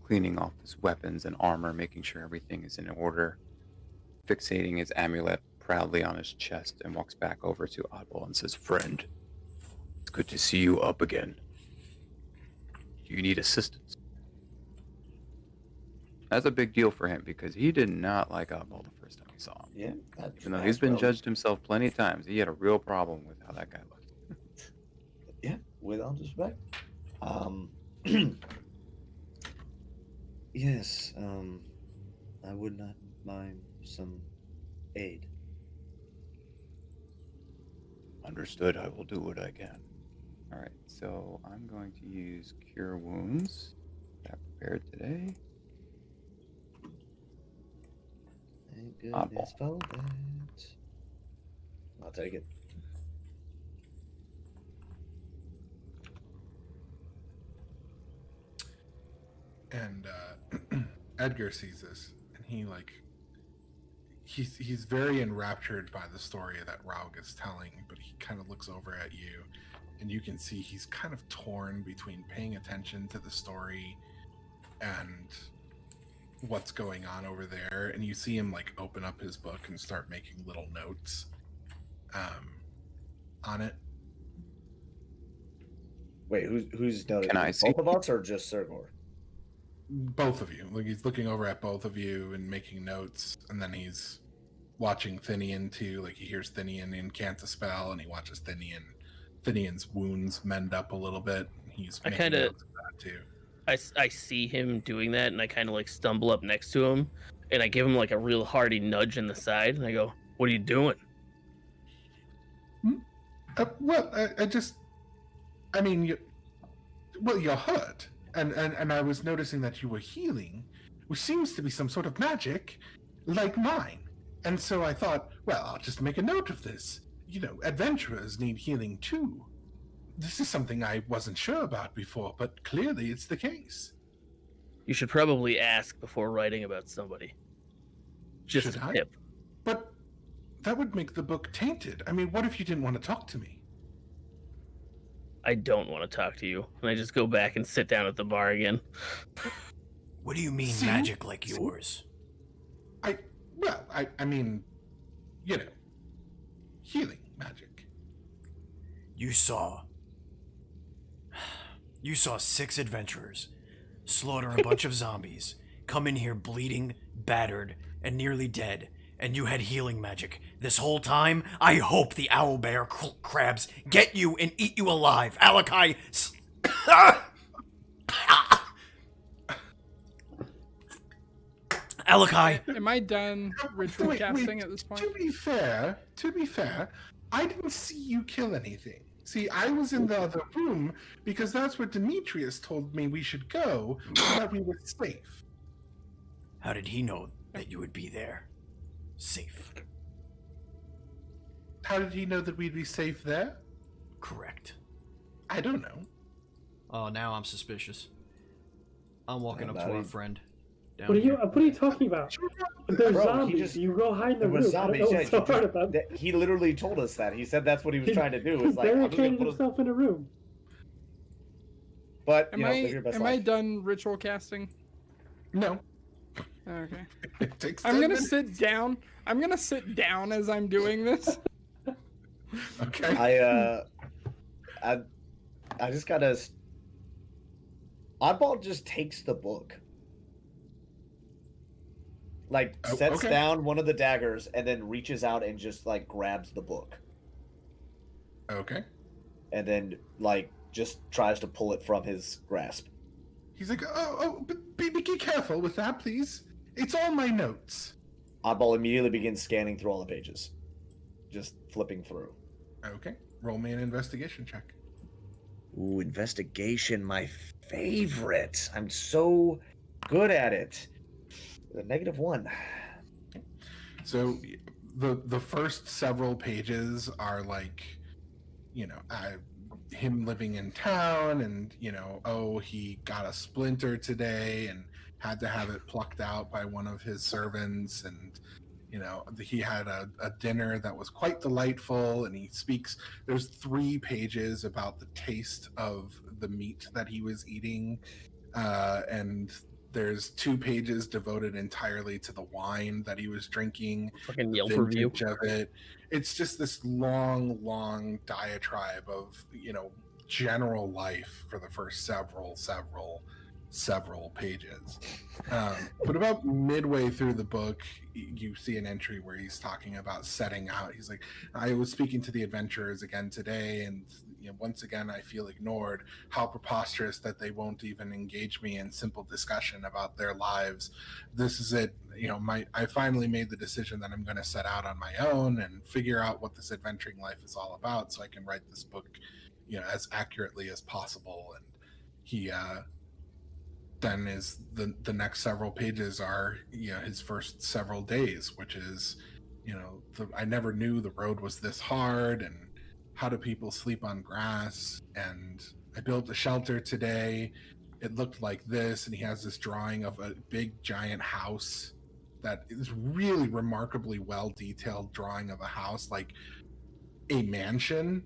cleaning off his weapons and armor, making sure everything is in order, fixating his amulet proudly on his chest, and walks back over to Oddball and says, "Friend, it's good to see you up again. Do you need assistance?" That's a big deal for him because he did not like Oddball the first time he saw him. Yeah. Even though he's been judged himself plenty of times, he had a real problem with how that guy looked. Yeah, with all due respect. Yes, I would not mind some aid. Understood. I will do what I can. All right, so I'm going to use Cure Wounds. Got prepared today. Thank Oddball. goodness for that. I'll take it. And Edgar sees this, and he's very enraptured by the story that Raug is telling, but he kind of looks over at you, and you can see he's kind of torn between paying attention to the story and what's going on over there. And you see him like open up his book and start making little notes on it. Wait, who's noted? Can I see? Both of us or just Sergor? Both of you. Like he's looking over at both of you and making notes, and then he's watching Thinian too. Like he hears Thinian incant a spell, and he watches Thinian's wounds mend up a little bit. He's I making kinda- notes of that too. I see him doing that, and I kind of like stumble up next to him, and I give him like a real hearty nudge in the side, and I go, "What are you doing?" Well, I mean, you're hurt, and I was noticing that you were healing, which seems to be some sort of magic, like mine. And so I thought, well, I'll just make a note of this. You know, adventurers need healing too. This is something I wasn't sure about before, but clearly it's the case. You should probably ask before writing about somebody. Just Should a I? tip. But that would make the book tainted. I mean, what if you didn't want to talk to me? I don't want to talk to you. And I just go back and sit down at the bar again. What do you mean See? magic like See? yours? I mean, you know, healing magic. You saw 6 adventurers slaughter a bunch of zombies, come in here bleeding, battered, and nearly dead, and you had healing magic. This whole time, I hope the owlbear crabs get you and eat you alive. Alakai... Alakai... Am I done ritual Wait, casting at this point? To be fair, I didn't see you kill anything. See, I was in the other room because that's where Demetrius told me we should go, so that we were safe. How did he know that you would be there? Safe. How did he know that we'd be safe there? Correct. I don't know. Oh, now I'm suspicious. I'm walking up to our friend. Down What are here. you talking about? If there's Bro, he zombies, just- you go hide in the There was room. I don't zombies. know Yeah, what's so hard about that. he literally told us that. He said that's what he was trying to do. He Is like, I'm just gonna barricaded put us... himself in a room. But Am you know, live your best am I life. done ritual casting? No. Okay. It takes I'm 10 gonna minutes. sit down. I'm gonna sit down as I'm doing this. Okay. I just gotta... Oddball just takes the book. Like, sets okay. down one of the daggers and then reaches out and just, like, grabs the book. Okay. And then, like, just tries to pull it from his grasp. He's like, but be careful with that, please. It's all my notes. Oddball immediately begins scanning through all the pages. Just flipping through. Okay. Roll me an investigation check. Ooh, investigation, my favorite. I'm so good at it. -1. So the first several pages are like, you know, him living in town, and you know, oh, he got a splinter today and had to have it plucked out by one of his servants, and you know, he had a dinner that was quite delightful, and he speaks. There's 3 pages about the taste of the meat that he was eating, and there's 2 pages devoted entirely to the wine that he was drinking. Fucking The Yelp review. vintage of it. It's just this long diatribe of, you know, general life for the first several pages. But about midway through the book, you see an entry where he's talking about setting out. He's like, I was speaking to the adventurers again today, and you know, once again I feel ignored. How preposterous that they won't even engage me in simple discussion about their lives. This is it. You know, I finally made the decision that I'm going to set out on my own and figure out what this adventuring life is all about, so I can write this book, you know, as accurately as possible. And he then is the next several pages are, you know, his first several days, which is, you know, I never knew the road was this hard, and how do people sleep on grass, and I built a shelter today, it looked like this, and he has this drawing of a big giant house that is really remarkably well detailed drawing of a house, like a mansion,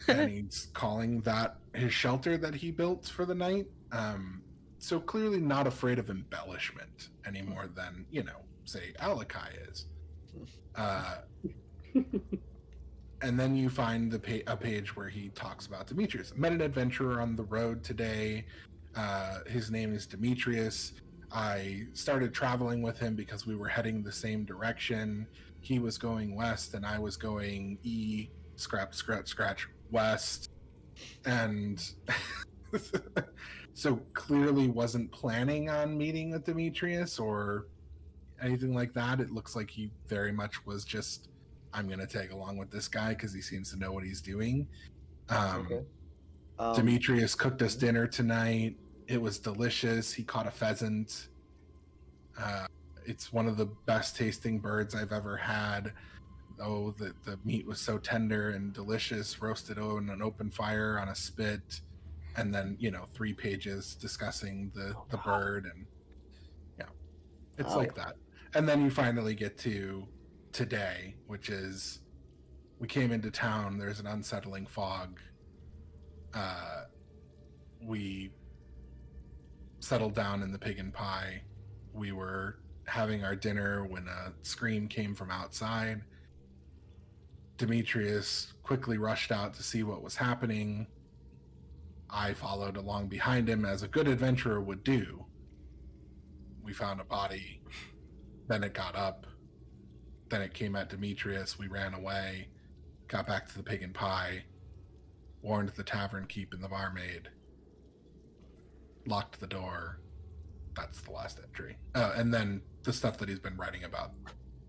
and he's calling that his shelter that he built for the night. So clearly not afraid of embellishment any more than, you know, say Alakai is. And then you find a page where he talks about Demetrius. Met an adventurer on the road today. His name is Demetrius. I started traveling with him because we were heading the same direction. He was going west and I was going scratch, west. And so clearly wasn't planning on meeting with Demetrius or anything like that. It looks like he very much was just, I'm going to tag along with this guy because he seems to know what he's doing. Okay. Demetrius cooked us dinner tonight. It was delicious. He caught a pheasant. It's one of the best tasting birds I've ever had. Oh, the meat was so tender and delicious, roasted on an open fire on a spit. And then, you know, 3 pages discussing the bird, and yeah, it's like that. And then you finally get to today, which is we came into town. There's an unsettling fog. We settled down in the Pig and Pie. We were having our dinner when a scream came from outside. Demetrius quickly rushed out to see what was happening. I followed along behind him as a good adventurer would do. We found a body. Then it got up. Then it came at Demetrius. We ran away. Got back to the Pig and Pie. Warned the tavern keep and the barmaid. Locked the door. That's the last entry. And then the stuff that he's been writing about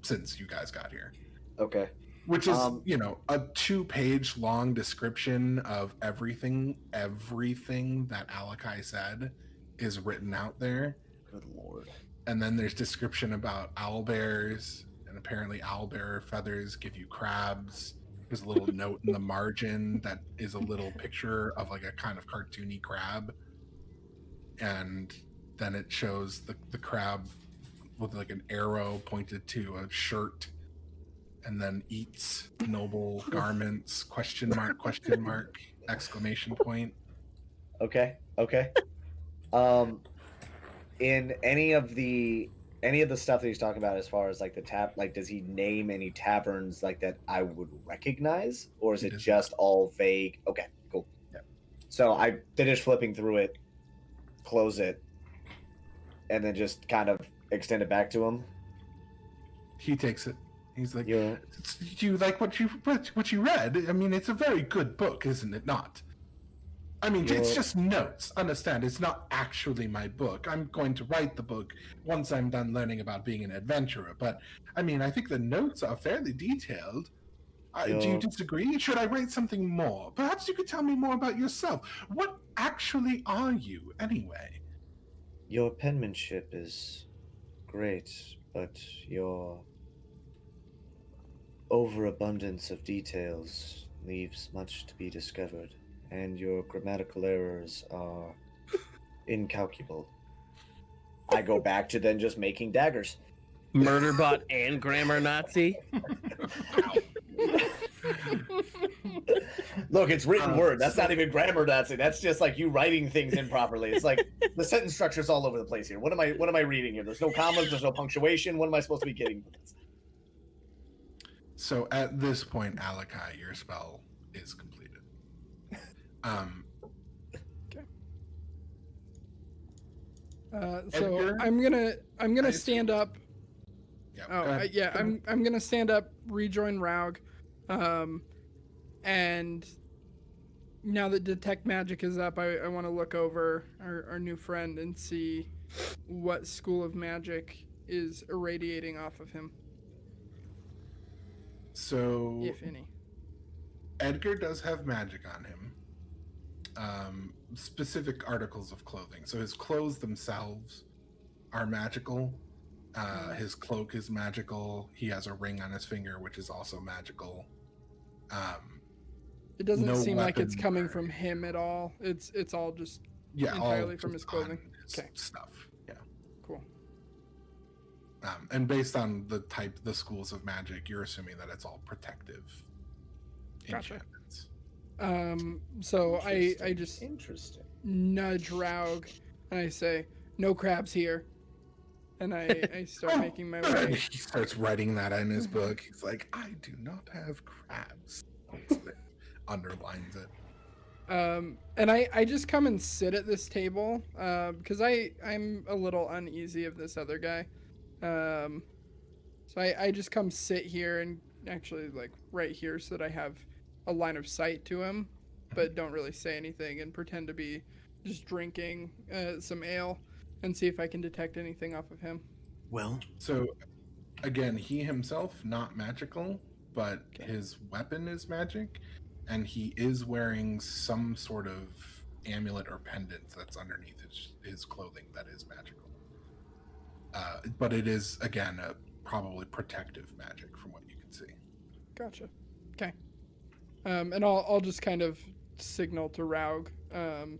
since you guys got here. Okay. Which is, a 2-page long description of everything that Alakai said is written out there. Good lord. And then there's description about owlbears, and apparently owlbear feathers give you crabs. There's a little note in the margin that is a little picture of like a kind of cartoony crab. And then it shows the crab with like an arrow pointed to a shirt, and then eats noble garments, question mark, exclamation point. Okay. In any of the stuff that he's talking about as far as like does he name any taverns like that I would recognize, or is it just all vague? Okay, cool. Yeah. So I finish flipping through it, close it, and then just kind of extend it back to him. He takes it. He's like, Yeah. "Do you like what you read? I mean, it's a very good book, isn't it not? I mean, it's just notes. Understand? It's not actually my book. I'm going to write the book once I'm done learning about being an adventurer. But I mean, I think the notes are fairly detailed. Do you disagree? Should I write something more? Perhaps you could tell me more about yourself. What actually are you, anyway?" Your penmanship is great, but your overabundance of details leaves much to be discovered, and your grammatical errors are incalculable. I go back to then just making daggers. Murderbot and grammar Nazi. Look, it's written word. That's not even grammar Nazi. That's just like you writing things improperly. It's like the sentence structure's all over the place here. What am I reading here? There's no commas, there's no punctuation. What am I supposed to be getting from this? So at this point, Alakai, your spell is completed. Okay. So Edgar? I'm gonna stand up. Yeah, Oh, go ahead. yeah. I'm gonna stand up, rejoin Raug, and now that detect magic is up, I want to look over our new friend and see what school of magic is irradiating off of him, So if any. Edgar does have magic on him. Specific articles of clothing. So his clothes themselves are magical. His cloak is magical. He has a ring on his finger, which is also magical. It doesn't no seem like it's weapon coming or from him at all. It's all just Yeah, entirely all from his just on clothing. his Okay. stuff. Yeah. Cool. And based on the schools of magic, you're assuming that it's all protective Gotcha. enchantments. So I just Interesting. nudge Raug and I say, "No crabs here," and I start making my way. He starts writing that in his book. He's like, "I do not have crabs." Underlines it. And I just come and sit at this table because I'm a little uneasy of this other guy. So I just come sit here and actually like right here so that I have a line of sight to him, but don't really say anything and pretend to be just drinking some ale and see if I can detect anything off of him. Well, So, again, he himself not magical, but his weapon is magic, and he is wearing some sort of amulet or pendant that's underneath his clothing that is magical. But it is, again, a probably protective magic from what you can see. Gotcha. Okay. And I'll just kind of signal to Raug, kind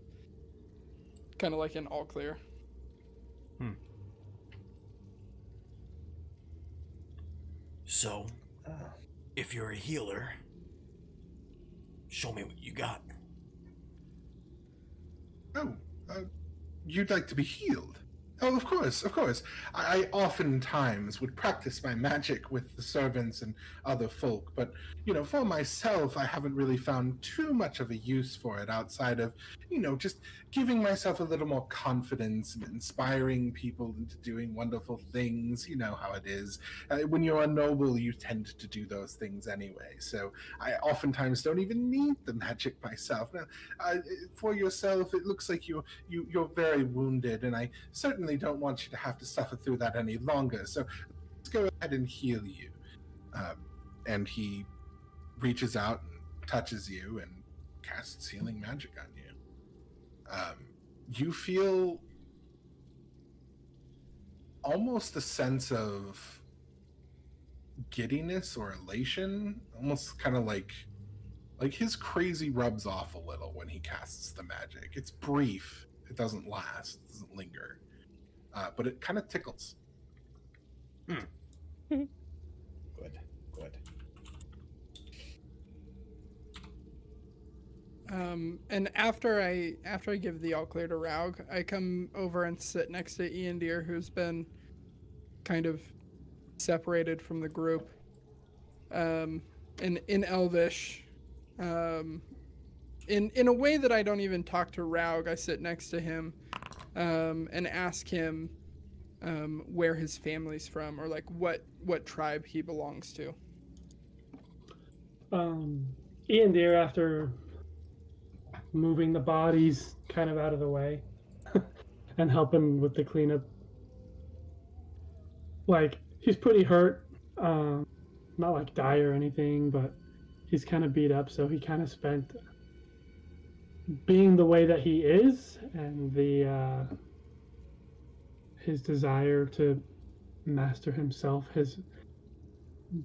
of like an all clear. So, Oh. if you're a healer, show me what you got. Oh, you'd like to be healed? Oh, of course, of course. I oftentimes would practice my magic with the servants and other folk, but, for myself, I haven't really found too much of a use for it outside of, just giving myself a little more confidence and inspiring people into doing wonderful things. You know how it is. When you're a noble, you tend to do those things anyway, so I oftentimes don't even need the magic myself. Now, for yourself, it looks like you're very wounded, and I certainly don't want you to have to suffer through that any longer. So let's go ahead and heal you. And he reaches out and touches you and casts healing magic on you. You feel almost a sense of giddiness or elation, almost kind of like his crazy rubs off a little when he casts the magic. It's brief. It doesn't last. It doesn't linger. But it kind of tickles. Good. And after I give the all clear to Raug, I come over and sit next to Ian Deer, who's been kind of separated from the group. In Elvish, in a way that I don't even talk to Raug, I sit next to him, and ask him where his family's from, or like what tribe he belongs to. Ian Deer, after moving the bodies kind of out of the way and helping with the cleanup, like, he's pretty hurt, not like die or anything, but he's kind of beat up, so he kind of spent being the way that he is, and the his desire to master himself has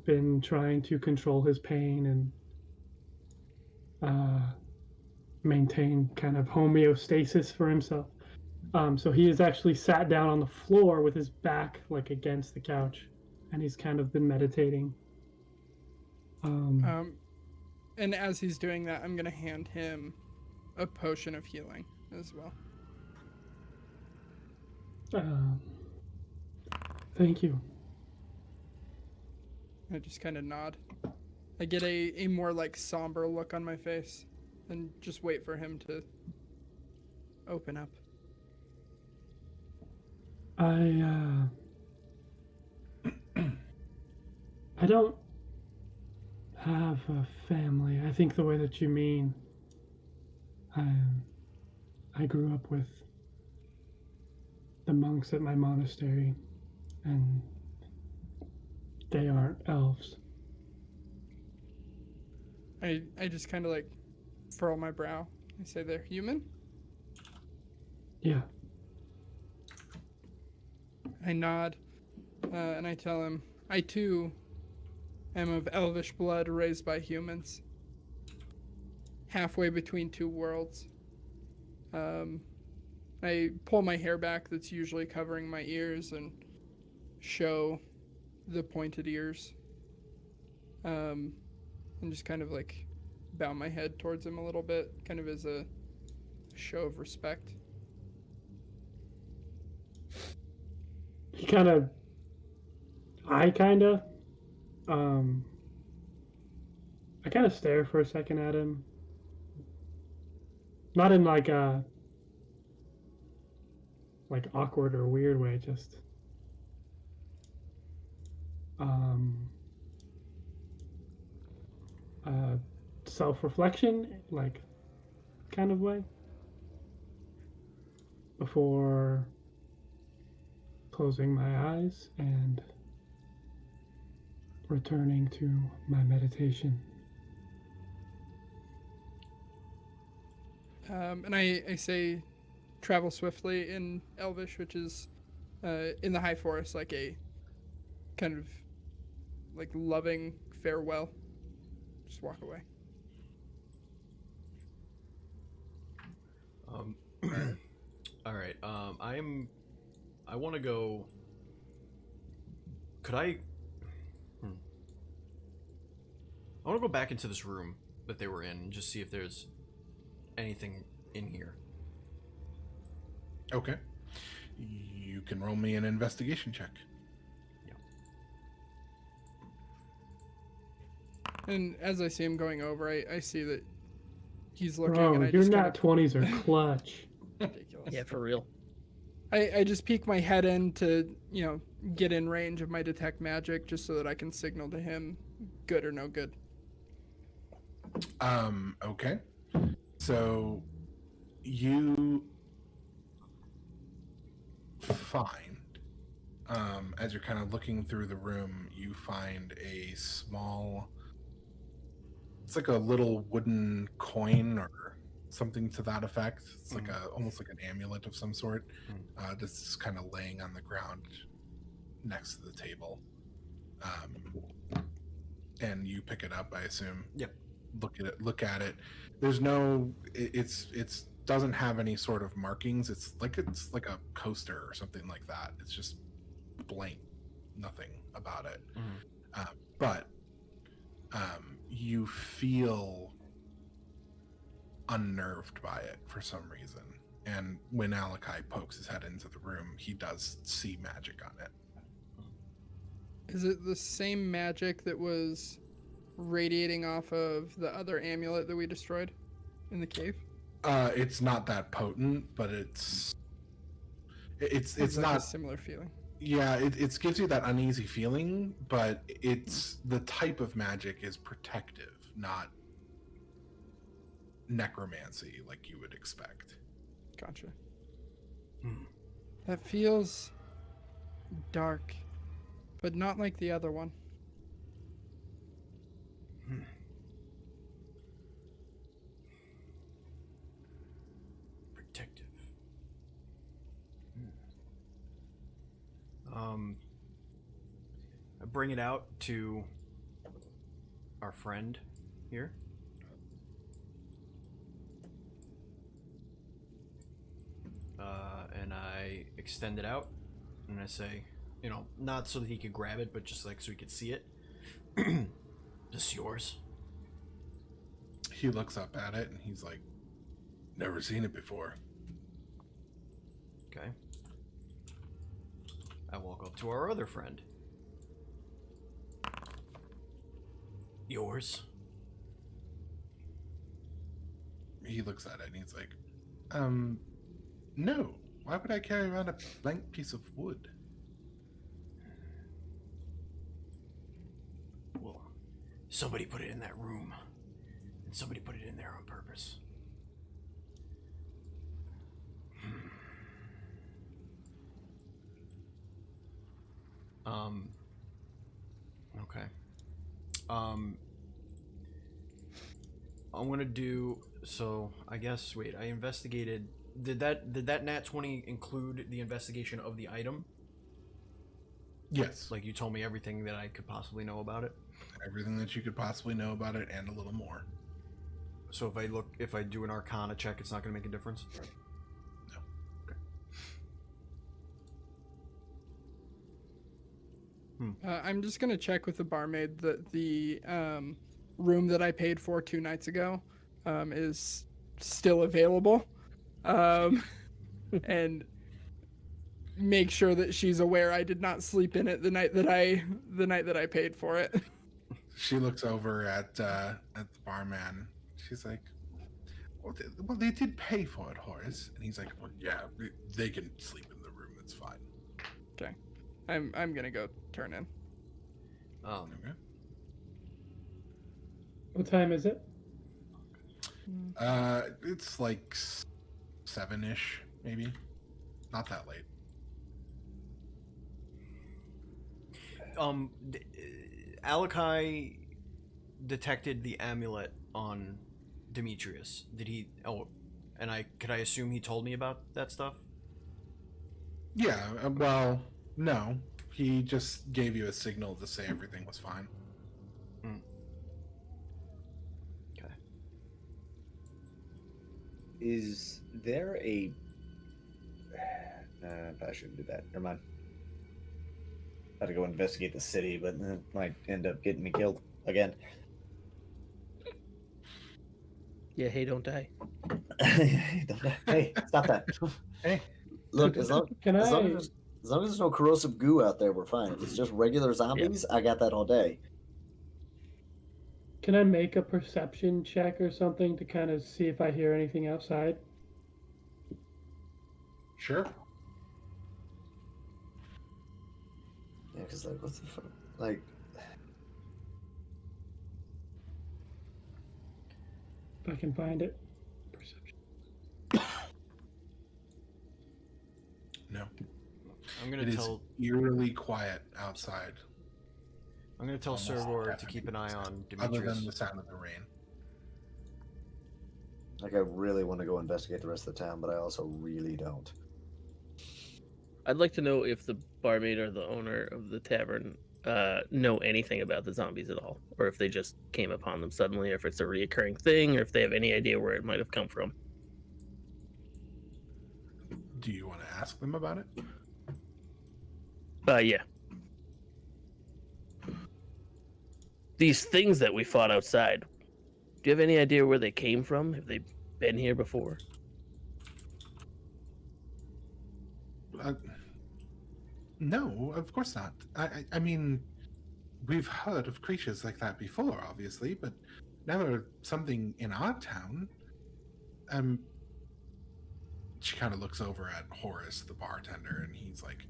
been trying to control his pain and maintain kind of homeostasis for himself. So he has actually sat down on the floor with his back like against the couch, and he's kind of been meditating. And as he's doing that, I'm gonna hand him a potion of healing as well. Thank you. I just kind of nod. I get a more like somber look on my face and just wait for him to open up. I don't have a family. I think the way that you mean. I grew up with the monks at my monastery, and they aren't elves. I just kind of like furrow my brow. I say, they're human? Yeah. I nod, and I tell him, I too am of elvish blood raised by humans. Halfway between two worlds. I pull my hair back that's usually covering my ears and show the pointed ears. And just kind of like bow my head towards him a little bit, kind of as a show of respect. I kind of stare for a second at him. Not in like a awkward or weird way, just self-reflection, like, kind of way, before closing my eyes and returning to my meditation. And I say, travel swiftly in Elvish, which is in the high forest, like a kind of like loving farewell. Just walk away. All right. I want to go. Could I? I want to go back into this room that they were in and just see if there's anything in here. Okay. You can roll me an investigation check. And as I see him going over, I see that he's looking. Bro, and I your just nat 20s are clutch. ridiculous. Yeah, for real. I just peek my head in to, get in range of my detect magic just so that I can signal to him good or no good. Okay. So you find, as you're kind of looking through the room, you find a small, it's like a little wooden coin or something to that effect. It's like almost like an amulet of some sort. Just kind of laying on the ground next to the table. And you pick it up, I assume. Yep. Look at it. There's no, it's doesn't have any sort of markings. It's like a coaster or something like that. It's just blank, nothing about it. But you feel unnerved by it for some reason. And when Alakai pokes his head into the room, he does see magic on it. Is it the same magic that was radiating off of the other amulet that we destroyed in the cave? It's not that potent, but it's Like not a similar feeling. Yeah, it gives you that uneasy feeling, but it's the type of magic is protective, not necromancy like you would expect. Gotcha. That feels dark, but not like the other one. Protective. I bring it out to our friend here. And I extend it out, and I say, not so that he could grab it, but just like so he could see it. This yours? He looks up at it and he's like, never seen it before. Okay. I walk up to our other friend. Yours? He looks at it and he's like, no. Why would I carry around a blank piece of wood? Well, somebody put it in that room, and somebody put it in there on purpose. Okay. I'm gonna do, so I guess, wait, I investigated, did that nat 20 include the investigation of the item? Yes. Like you told me everything that I could possibly know about it? Everything that you could possibly know about it and a little more. So if I do an Arcana check, it's not gonna make a difference? No. Okay. I'm just gonna check with the barmaid that the room that I paid for 2 nights ago is still available, and make sure that she's aware I did not sleep in it the night that I paid for it. She looks over at the barman. She's like, well, they did pay for it, Horace. And he's like, well, yeah, they can sleep in the room. It's fine. Okay, I'm gonna go turn in. Okay. What time is it? It's like 7-ish, maybe. Not that late. Alakai detected the amulet on Demetrius. Did he? Oh, and could I assume he told me about that stuff? Yeah, well, no. He just gave you a signal to say everything was fine. Okay. Is there a... I shouldn't do that. Never mind. Got to go investigate the city, but it might end up getting me killed again. Yeah, hey, don't die. Hey, stop that. Hey, Look, Can as long I? as there's no corrosive goo out there, we're fine. If it's just regular zombies, I got that all day. Can I make a perception check or something to kind of see if I hear anything outside? sure. Yeah, because like, what the fuck? Like, If I can find it. Perception. No. I'm gonna It is tell eerily quiet outside, Almost Sergor to deafening keep an eye on other Demetrius. than the sound of the rain. like I really want to go investigate the rest of the town, but I also really don't. I'd like to know if the barmaid or the owner of the tavern know anything about the zombies at all, or if they just came upon them suddenly, or if it's a reoccurring thing, or if they have any idea where it might have come from. Do you want to ask them about it? Yeah. These things that we fought outside, do you have any idea where they came from? Have they been here before? No, of course not. I mean, we've heard of creatures like that before, obviously, but never something in our town. She kind of looks over at Horace, the bartender, and he's like,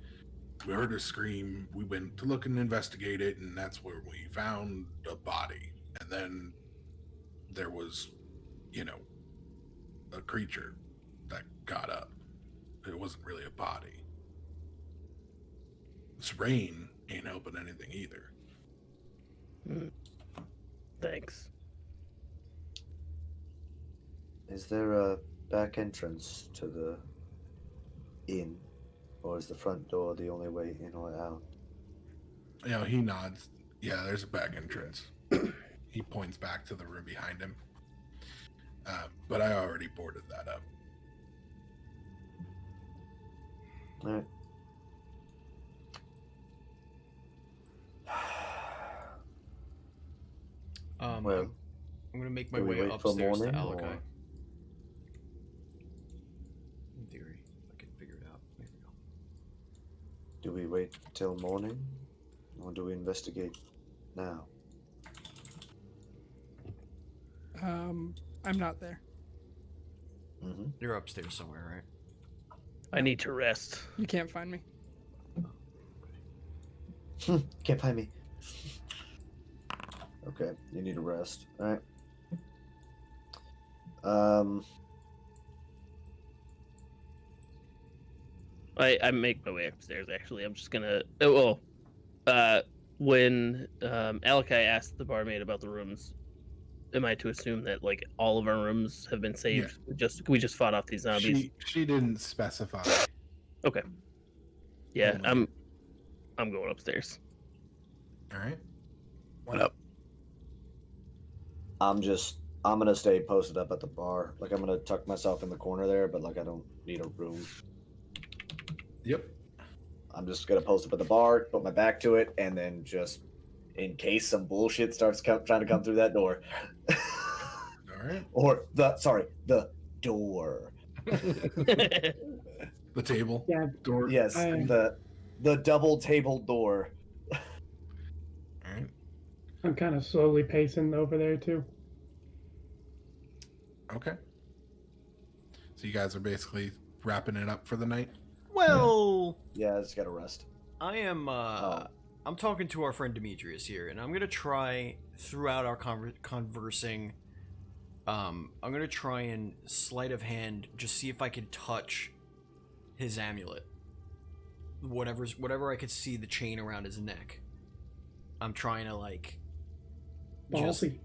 "We heard a scream. We went to look and investigate it, and that's where we found a body. And then there was, a creature that got up. It wasn't really a body. This rain ain't helping anything either." Thanks. Is there a back entrance to the inn, or is the front door the only way in or out? He nods. Yeah, there's a back entrance. He points back to the room behind him. But I already boarded that up. All right. Well, I'm gonna make my do we way wait for upstairs to morning, Alakai. or- In theory, I can figure it out. There we go. do we wait till morning, or do we investigate now? I'm not there. Mm-hmm. You're upstairs somewhere, right? I need to rest. You can't find me. Can't find me. Okay, you need a rest. All right. I make my way upstairs. Actually, I'm just gonna. When Alakai asked the barmaid about the rooms, am I to assume that like all of our rooms have been saved? We just fought off these zombies. She didn't specify. Okay. Yeah, Only- I'm going upstairs. All right. What up? I'm gonna stay posted up at the bar. Like I'm gonna tuck myself in the corner there, but like I don't need a room. Yep. I'm just gonna post up at the bar, put my back to it, and then just in case some bullshit starts trying to come through that door. All right. Or the door. The table. Yeah. Door. Yes, the double table door. All right. I'm kind of slowly pacing over there too. Okay. So you guys are basically wrapping it up for the night. Well, Yeah, I just gotta rest. I am. I'm talking to our friend Demetrius here, and I'm gonna try throughout our conversing. I'm gonna try and sleight of hand, just see if I can touch his amulet. Whatever I could see the chain around his neck. I'm trying to like. Ballsy.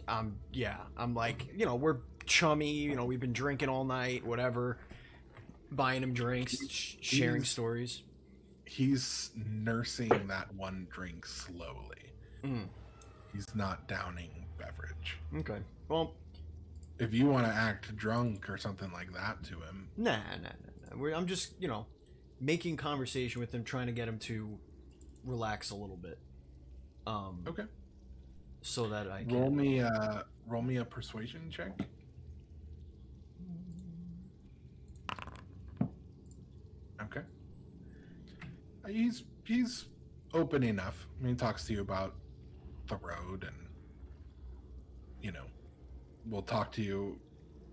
I'm like, we're chummy. We've been drinking all night. Whatever. Buying him drinks, sharing stories. He's nursing that one drink slowly. Mm. He's not downing beverage. Okay. Well, If you want to act drunk or something like that to him, nah. I'm just, making conversation with him, trying to get him to relax a little bit. okay. So that I can. Roll me a persuasion check. He's open enough. I mean, he talks to you about the road, and we'll talk to you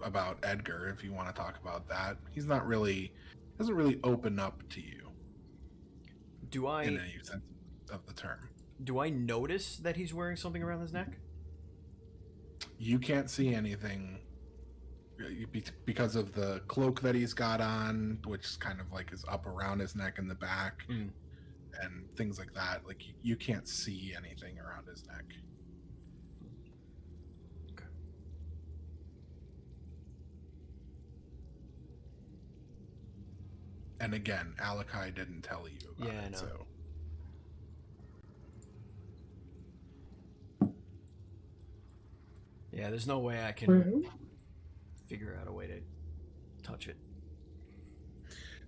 about Edgar if you want to talk about that. He's not really doesn't really open up to you. Do I in any sense of the term? Do I notice that he's wearing something around his neck? You can't see anything because of the cloak that he's got on, which is kind of like is up around his neck and the back, and things like that. Like you can't see anything around his neck. Okay. And again, Alakai didn't tell you about Yeah, I it, know. so. Yeah, there's no way I can figure out a way to touch it.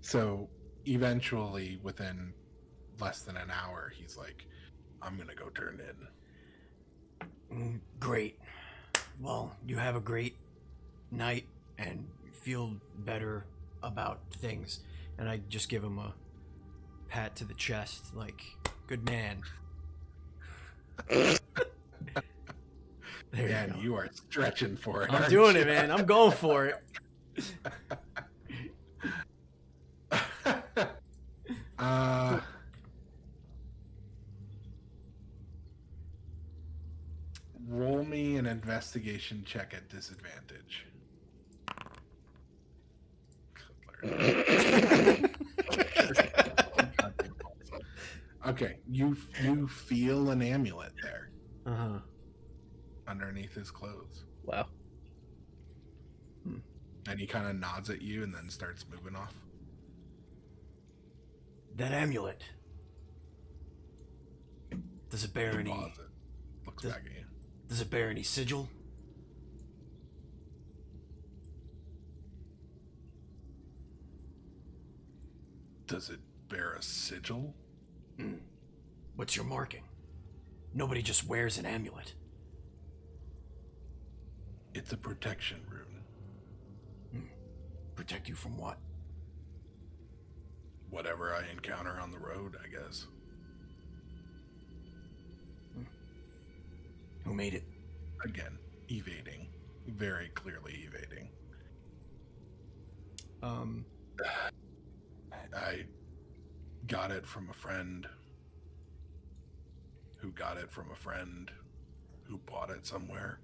So eventually, within less than an hour, he's like, I'm going to go turn in. Great. Well, you have a great night and feel better about things. And I just give him a pat to the chest, like, good man. There Man, you go. you are stretching for it. I'm aren't doing you? it, man. I'm going for it. Roll me an investigation check at disadvantage. Okay, you feel an amulet there Uh-huh. underneath his clothes, Wow. and he kind of nods at you and then starts moving off. That amulet. Does it bear He any pauses, looks Does- back at you. does it bear any sigil? Does it bear a sigil? What's your marking? Nobody just wears an amulet. It's a protection rune. Protect you from what? Whatever I encounter on the road, I guess. Who made it? Again, evading. Very clearly evading. I got it from a friend who got it from a friend who bought it somewhere.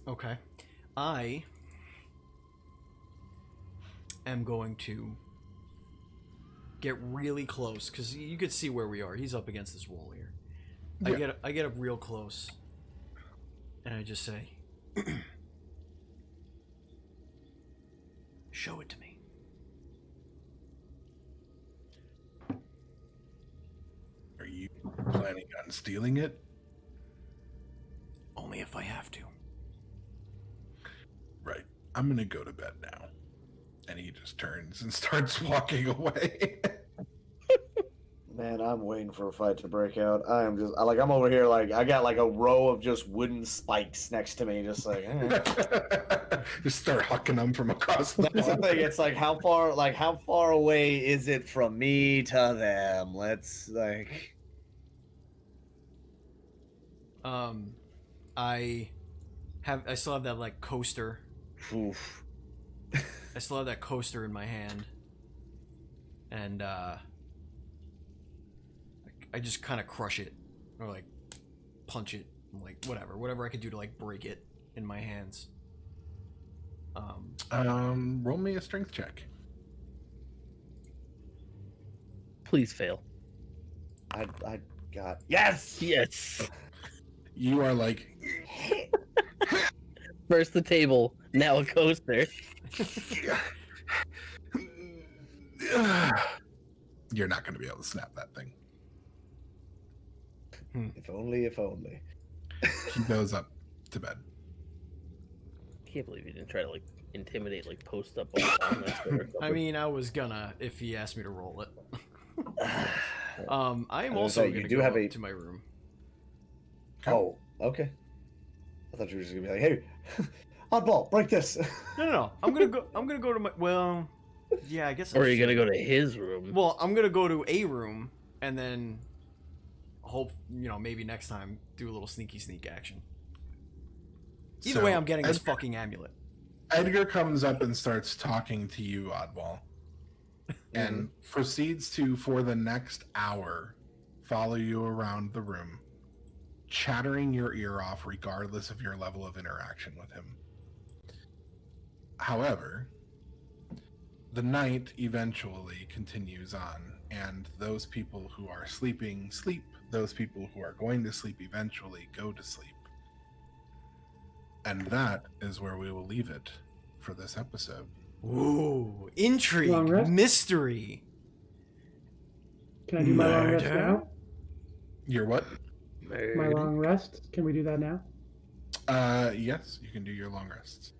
Okay. I am going to get really close because you could see where we are. He's up against this wall here. Yeah. I get up real close, and I just say, "Show it to me." Are you planning on stealing it? Only if I have to. Right. I'm gonna go to bed now. And he just turns and starts walking away. Man, I'm waiting for a fight to break out. I'm over here like I got like a row of just wooden spikes next to me, just like. Just start hucking them from across the That's the wall. thing. It's like how far away is it from me to them? Let's like. I still have that like coaster. Oof. I still have that coaster in my hand, and I just kind of crush it or like punch it, like whatever I could do to like break it in my hands. Roll me a strength check. Please fail. I got yes. Yes. You are like, First the table, now a coaster. you're not going to be able to snap that thing. If only, if only. He goes up to bed. Can't believe you didn't try to like intimidate, like post up on this or something. I mean, I was gonna if he asked me to roll it. I am was also gonna say, gonna you do go have up a- to my room. Oh, okay. I thought you were just gonna be like, hey, oddball, break this. No. I'm gonna go to my. Well, yeah, I guess. Or are you gonna go to his room? Well, I'm gonna go to a room and then hope maybe next time do a little sneak action. Either way, I'm getting this fucking amulet. Edgar comes up and starts talking to you, Oddball, and proceeds to, for the next hour, follow you around the room, chattering your ear off regardless of your level of interaction with him. However, the night eventually continues on, and those people who are sleeping sleep. Those people who are going to sleep eventually go to sleep. And that is where we will leave it for this episode. Ooh, intrigue, Long rest? mystery. Can I do my long rest Murder? now? Your what? My long rest? Can we do that now? Yes, you can do your long rests.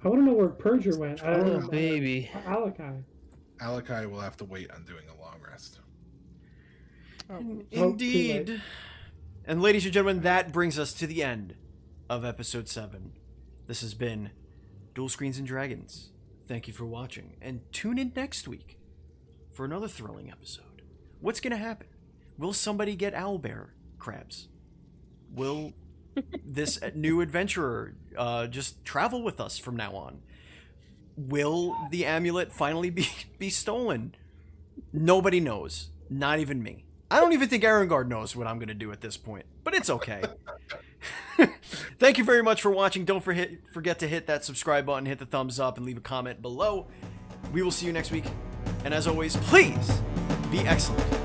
I want to know where Persia went. I don't Oh, know. baby. Alakai. Alakai will have to wait on doing a long rest. Oh, Indeed. too late. And ladies and gentlemen, that brings us to the end of episode 7. This has been Duel Screens and Dragons. Thank you for watching, and tune in next week for another thrilling episode. What's going to happen? Will somebody get owlbear crabs? Will this new adventurer just travel with us from now on? Will the amulet finally be stolen? Nobody knows. Not even me. I don't even think Arengard knows what I'm going to do at this point, but it's okay. Thank you very much for watching. Don't forget to hit that subscribe button, hit the thumbs up, and leave a comment below. We will see you next week. And as always, please be excellent.